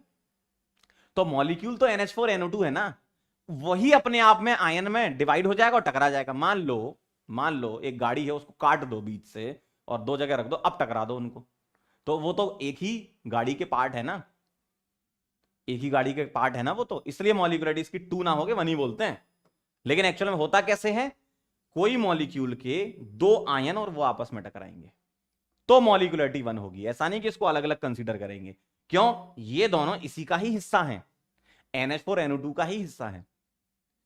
तो मॉलिक्यूल तो NH4NO2 है ना, वही अपने आप में आयन में डिवाइड हो जाएगा और टकरा जाएगा। मान लो एक गाड़ी है, उसको काट दो बीच से और 2 जगह रख दो, अब टकरा दो उनको, तो वो तो एक ही गाड़ी के पार्ट है ना, एक ही गाड़ी के पार्ट है ना वो, तो इसलिए मॉलिक्युलरिटी इसकी 2 ना होके 1 ही बोलते हैं। लेकिन एक्चुअल में होता कैसे है, कोई मॉलिक्यूल के 2 आयन और वो आपस में टकराएंगे तो मॉलिक्युलरिटी 1 होगी, ऐसा नहीं कि इसको अलग अलग कंसीडर करेंगे, क्यों, ये दोनों इसी का ही हिस्सा हैं, NH4NO2 का ही हिस्सा है,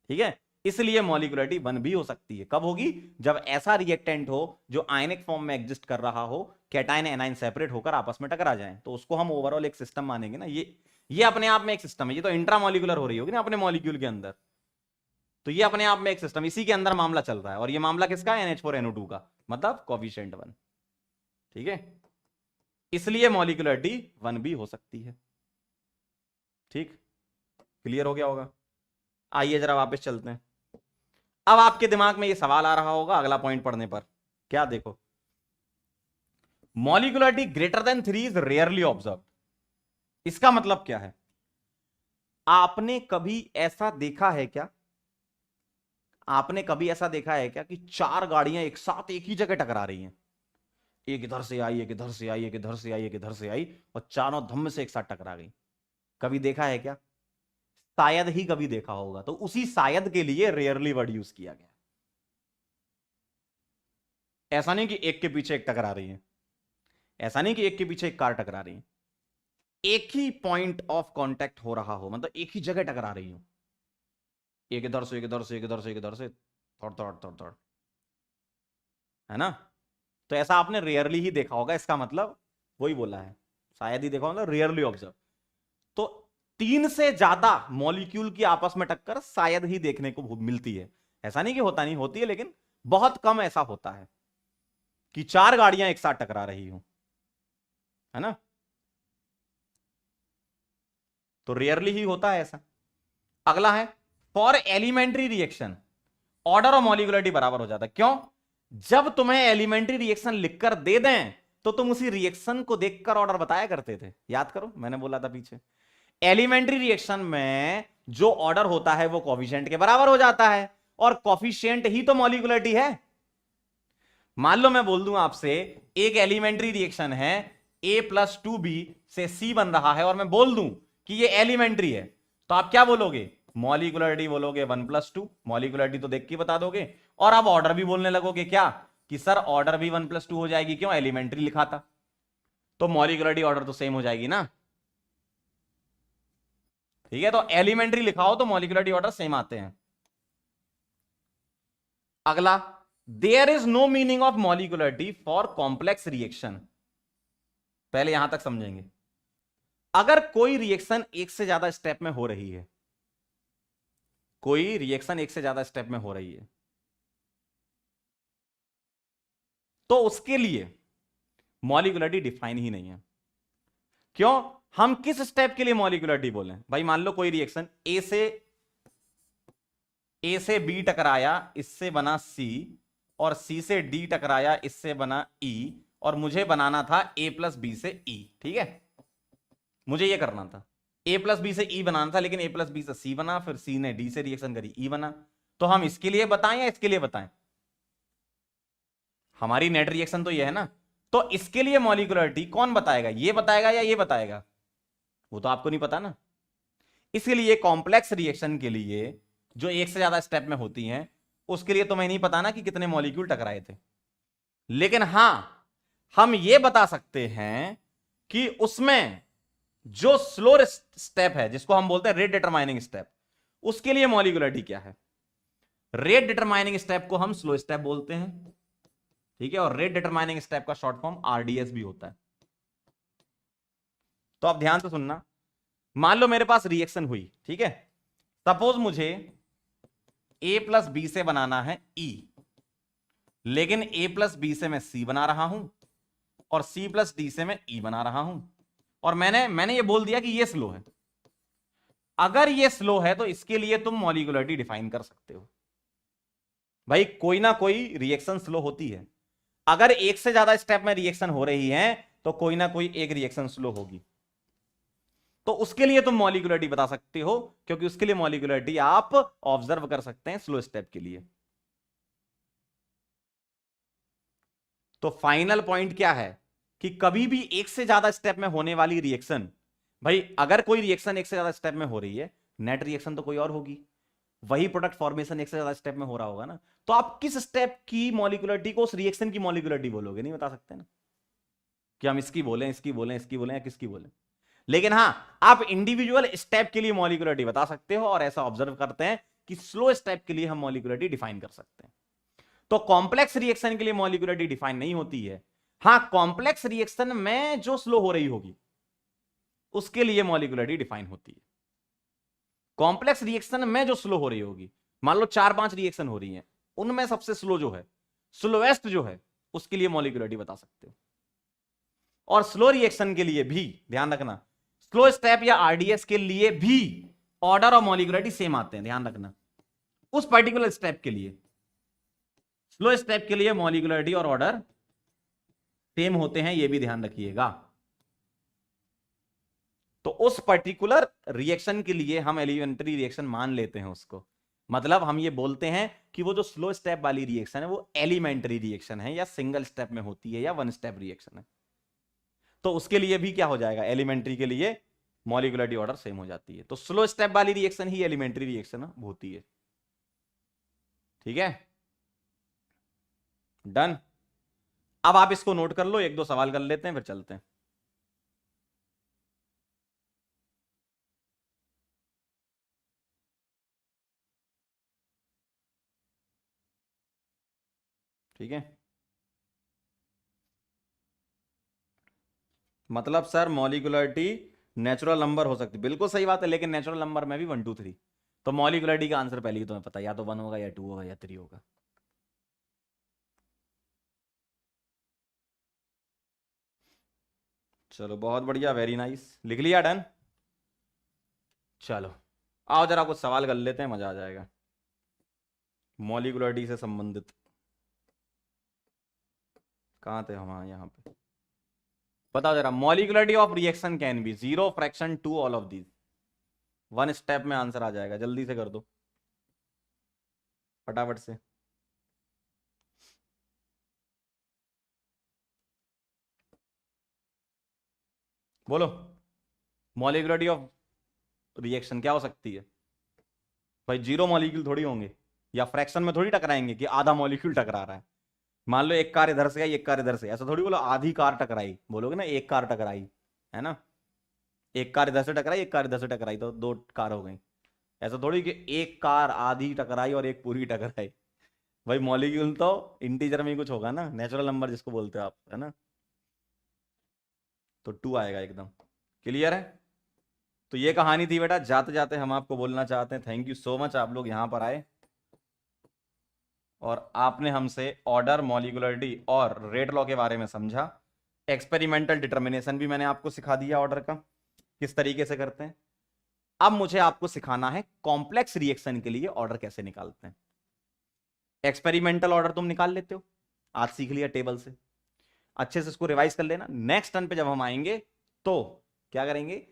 ठीक है, इसलिए मॉलिक्युलरिटी 1 भी हो सकती है। कब होगी, जब ऐसा रिएक्टेंट हो जो आयनिक फॉर्म में एग्जिस्ट कर रहा हो, कैटायन एनायन सेपरेट होकर आपस में टकरा जाए, तो उसको हम ओवरऑल एक सिस्टम मानेंगे ना, ये अपने आप में एक सिस्टम है, ये तो इंट्रामॉलिक्यूलर हो रही होगी ना अपने मॉलिक्यूल के अंदर, तो ये अपने आप में एक सिस्टम, इसी के अंदर मामला चल रहा है, और ये मामला किसका है, NH4NO2 का, मतलब कोएफिशिएंट 1, ठीक है, इसलिए मॉलिक्युलरिटी 1 भी हो सकती है। ठीक, क्लियर हो गया होगा। आइए जरा वापस चलते हैं। अब आपके दिमाग में ये सवाल आ रहा होगा अगला पॉइंट पढ़ने पर, क्या देखो, molecularity greater than 3 is rarely observe. इसका मतलब क्या है? आपने कभी ऐसा देखा है क्या, आपने कभी ऐसा देखा है क्या कि 4 गाड़ियां एक साथ एक ही जगह टकरा रही हैं? एक इधर से आई, एक इधर से आई, एक इधर से आई, एक इधर से आई, और चारों धम्म से एक साथ टकरा गई। कभी देखा है क्या? शायद ही कभी देखा होगा। तो उसी शायद के लिए रेयरली वर्ड यूज किया गया। ऐसा नहीं कि एक के पीछे एक टकरा रही है, ऐसा नहीं कि एक के पीछे एक कार टकरा रही है, एक ही पॉइंट ऑफ कांटेक्ट हो रहा हो, मतलब एक ही जगह टकरा रही हो, एक इधर से, एक इधर से, एक इधर से, एक इधर से, थोड़ थोड़ थोड़ थोड़, है ना? तो ऐसा आपने रेयरली ही देखा होगा, इसका मतलब वही बोला है, शायद ही देखा होगा, रेयरली ऑब्जर्व। तो 3 से ज्यादा मॉलिक्यूल की आपस में टक्कर शायद ही देखने को मिलती है। ऐसा नहीं कि होता नहीं, होती है, लेकिन बहुत कम ऐसा होता है कि 4 गाड़ियां एक साथ टकरा रही हो, है ना? तो रेयरली ही होता है ऐसा। अगला है फॉर एलिमेंट्री रिएक्शन ऑर्डर और मॉलिक्युलरिटी बराबर हो जाता है। क्यों? जब तुम्हें एलिमेंट्री रिएक्शन लिखकर दे दें तो तुम उसी रिएक्शन को देखकर ऑर्डर बताया करते थे। याद करो, मैंने बोला था पीछे, एलिमेंट्री रिएक्शन में जो ऑर्डर होता है वो कोफिशिएंट के बराबर हो जाता है, और कोफिशिएंट ही तो मॉलिक्युलरिटी है। मान लो मैं बोल दूं आपसे एक एलिमेंट्री रिएक्शन है, A+2B से C बन रहा है, और मैं बोल दूं कि ये एलिमेंट्री है, तो आप क्या बोलोगे? मॉलिक्युलरिटी बोलोगे 1+2, मॉलिक्युलरिटी तो देख के बता दोगे, और अब ऑर्डर भी बोलने लगोगे क्या कि सर ऑर्डर भी 1+2 हो जाएगी, क्यों? एलिमेंट्री लिखा था, तो मॉलिक्युलरिटी ऑर्डर तो सेम हो जाएगी ना। ठीक है, तो एलिमेंट्री लिखा हो तो मॉलिक्युलरिटी ऑर्डर सेम आते हैं। अगला, there is no meaning of molecularity for complex reaction. पहले यहां तक समझेंगे। अगर कोई रिएक्शन एक से ज्यादा स्टेप में हो रही है, कोई रिएक्शन एक से ज्यादा स्टेप में हो रही है, तो उसके लिए मॉलिक्युलरिटी डिफाइन ही नहीं है। क्यों? हम किस स्टेप के लिए मॉलिक्युलरिटी बोले भाई? मान लो कोई रिएक्शन ए से बी टकराया, इससे बना सी, और सी से डी टकराया, इससे बना ई, और मुझे बनाना था A+B से E। ठीक है, मुझे ये करना था, A+B से E बनाना था, लेकिन A+B से C बना, फिर C ने D से रिएक्शन करी, E बना। तो हम इसके लिए बताएं या इसके लिए बताएं? हमारी नेट रिएक्शन तो ये है ना, तो इसके लिए मॉलिक्युलरिटी कौन बताएगा? ये बताएगा या ये बताएगा? वो तो आपको नहीं पता ना। इसलिए कॉम्प्लेक्स रिएक्शन के लिए जो एक से ज्यादा स्टेप में होती हैं, उसके लिए तुम्हें नहीं पता ना कि कितने मॉलिक्यूल टकराए थे, लेकिन हां हम ये बता सकते हैं कि उसमें जो स्लो स्टेप है, जिसको हम बोलते हैं रेट डिटरमाइनिंग स्टेप, उसके लिए मॉलिक्युलरिटी क्या है? रेट डिटरमाइनिंग स्टेप को हम स्लो स्टेप बोलते हैं। ठीक है, और रेट डिटरमाइनिंग स्टेप का शॉर्ट फॉर्म RDS भी होता है। तो आप ध्यान से सुनना। मान लो मेरे पास रिएक्शन हुई, ठीक है, सपोज मुझे A+B से बनाना है E, लेकिन A+B से मैं C बना रहा हूं, और C+D से मैं E बना रहा हूं, और मैंने ये बोल दिया कि ये स्लो है। अगर ये स्लो है तो इसके लिए तुम मॉलिक्युलरिटी डिफाइन कर सकते हो। भाई कोई ना कोई रिएक्शन स्लो होती है, अगर एक से ज्यादा स्टेप में रिएक्शन हो रही है तो कोई ना कोई एक रिएक्शन स्लो होगी, तो उसके लिए तुम मॉलिक्युलरिटी बता सकते हो, क्योंकि उसके लिए मॉलिक्युलरिटी आप ऑब्जर्व कर सकते हैं स्लो स्टेप के लिए। तो फाइनल पॉइंट क्या है कि कभी भी एक से ज्यादा स्टेप में होने वाली रिएक्शन, भाई अगर कोई रिएक्शन एक से ज्यादा स्टेप में हो रही है, नेट रिएक्शन तो कोई और होगी, वही प्रोडक्ट फॉर्मेशन एक से ज्यादा स्टेप में हो रहा होगा ना, तो आप किस स्टेप की मॉलिक्युलरिटी को उस रिएक्शन की मॉलिक्युलरिटी बोलोगे? नहीं बता सकते ना कि हम इसकी बोलें, इसकी बोलें, इसकी बोलें या किसकी बोलें। लेकिन हां, आप इंडिविजुअल स्टेप के लिए मॉलिक्युलरिटी बता सकते हो, और ऐसा ऑब्जर्व करते हैं कि स्लो स्टेप के लिए हम मॉलिक्युलरिटी डिफाइन कर सकते हैं। तो कॉम्प्लेक्स रिएक्शन के लिए मॉलिक्युलरिटी डिफाइन नहीं होती है। हां, कॉम्प्लेक्स रिएक्शन में जो स्लो हो रही होगी उसके लिए मॉलिक्युलरिटी डिफाइन होती है। कॉम्प्लेक्स रिएक्शन में जो स्लो हो रही होगी, मान लो 4-5 रिएक्शन हो रही हैं, उनमें सबसे स्लो जो है, स्लोएस्ट जो है, उसके लिए मॉलिक्युलरिटी बता सकते हो। और स्लो रिएक्शन के लिए भी ध्यान रखना, स्लो स्टेप या RDS के लिए भी ऑर्डर और मॉलिक्युलरिटी सेम आते हैं, ध्यान रखना। उस पर्टिकुलर स्टेप के लिए, स्लो स्टेप के लिए मॉलिक्युलरिटी और ऑर्डर सेम होते हैं, ये भी ध्यान रखिएगा। तो उस पर्टिकुलर रिएक्शन के लिए हम एलिमेंट्री रिएक्शन मान लेते हैं उसको। मतलब हम ये बोलते हैं कि वो जो स्लो स्टेप वाली रिएक्शन है वो एलिमेंट्री रिएक्शन है, या सिंगल स्टेप में होती है, या वन स्टेप रिएक्शन है। तो उसके लिए भी क्या हो जाएगा, एलिमेंट्री के लिए मॉलिक्यूलरिटी ऑर्डर सेम हो जाती है। तो स्लो स्टेप वाली रिएक्शन ही एलिमेंट्री रिएक्शन होती है। ठीक है, डन। अब आप इसको नोट कर लो, एक दो सवाल कर लेते हैं फिर चलते हैं। ठीक है, मतलब सर मॉलिक्यूलरिटी नेचुरल नंबर हो सकती है, बिल्कुल सही बात है, लेकिन नेचुरल नंबर में भी 1 2 3। तो मॉलिक्यूलरिटी का आंसर पहले ही तुम्हें पता है, या तो 1 होगा, या 2 होगा, या 3 होगा। चलो बहुत बढ़िया, वेरी नाइस, लिख लिया, डन। चलो आओ जरा कुछ सवाल कर लेते हैं, मजा आ जाएगा मॉलिक्यूलरिटी से संबंधित। कहाँ थे हम, यहाँ पे। बताओ जरा, molecularity of reaction can be 0 fraction 2 all of these. 1 step में आंसर आ जाएगा, जल्दी से कर दो फटाफट से। बोलो, मॉलिक्यूलरिटी ऑफ रिएक्शन क्या हो सकती है भाई? 0 मॉलिक्यूल थोड़ी होंगे, या फ्रैक्शन में थोड़ी टकराएंगे कि आधा मॉलिक्यूल टकरा रहा है। मान लो एक कार इधर से आई, एक कार इधर से, ऐसा थोड़ी बोलो आधी कार टकराई, बोलोगे ना एक कार टकराई, है ना। एक कार इधर से टकराई, एक कार इधर से टकराई, तो 2 कार हो गई। ऐसा थोड़ी कि एक कार आधी टकराई और एक पूरी टकराई। भाई मॉलिक्यूल तो इंटीजर में ही कुछ होगा ना, नेचुरल नंबर जिसको बोलते हो आप, है ना। तो 2 आएगा एकदम। क्लियर है। तो ये कहानी थी बेटा, जाते जाते हम आपको बोलना चाहते हैं थैंक यू सो मच, आप लोग यहां पर आए और आपने हमसे ऑर्डर, मॉलिक्यूलरिटी और रेट लॉ के बारे में समझा। एक्सपेरिमेंटल डिटर्मिनेशन भी मैंने आपको सिखा दिया ऑर्डर का किस तरीके से करते हैं। अब मुझे आपको सिखाना है कॉम्प्लेक्स रिएक्शन के लिए ऑर्डर कैसे निकालते हैं। एक्सपेरिमेंटल ऑर्डर तुम निकाल लेते हो, आज सीख लिया टेबल से, अच्छे से इसको रिवाइज कर लेना। नेक्स्ट टर्न पे जब हम आएंगे तो क्या करेंगे,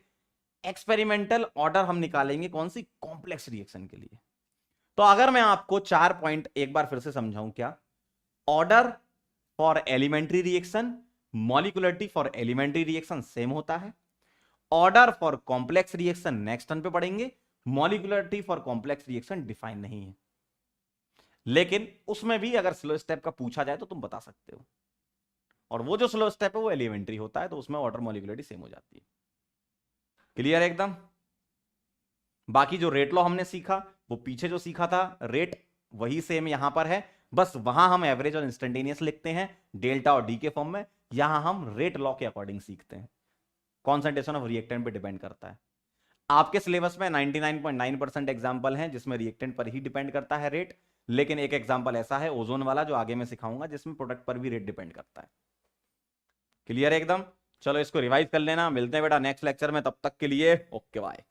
एक्सपेरिमेंटल ऑर्डर हम निकालेंगे कौन सी, कॉम्प्लेक्स रिएक्शन के लिए। तो अगर मैं आपको 4 पॉइंट एक बार फिर से समझाऊं, क्या, order for elementary reaction, molecularity for elementary reaction same होता है, order for complex reaction next turn पे पढ़ेंगे, molecularity for complex reaction define नहीं है, लेकिन उसमें भी अगर स्लो स्टेप का पूछा जाए तो तुम बता सकते हो, और वो जो स्लो स्टेप है वो एलिमेंट्री होता है, तो उसमें ऑर्डर मॉलिक्यूलरिटी सेम हो जाती है। क्लियर है एकदम। बाकी जो रेट लॉ हमने सीखा, वो पीछे जो सीखा था रेट, वही सेम यहां पर है, बस वहां हम एवरेज और इंस्टेंटेनियस लिखते हैं डेल्टा और डी के फॉर्म में, यहां हम रेट लॉ के अकॉर्डिंग सीखते हैं। कॉन्सेंट्रेशन ऑफ रिएक्टेंट पे डिपेंड करता है। आपके सिलेबस में 99.9% एग्जाम्पल हैं जिसमें रिएक्टेंट पर ही डिपेंड करता है रेट, लेकिन एक एग्जाम्पल ऐसा है ओजोन वाला जो आगे मैं सिखाऊंगा, जिसमें प्रोडक्ट पर भी रेट डिपेंड करता है। क्लियर है एकदम। चलो इसको रिवाइज कर लेना, मिलते हैं बेटा नेक्स्ट लेक्चर में, तब तक के लिए ओके बाय।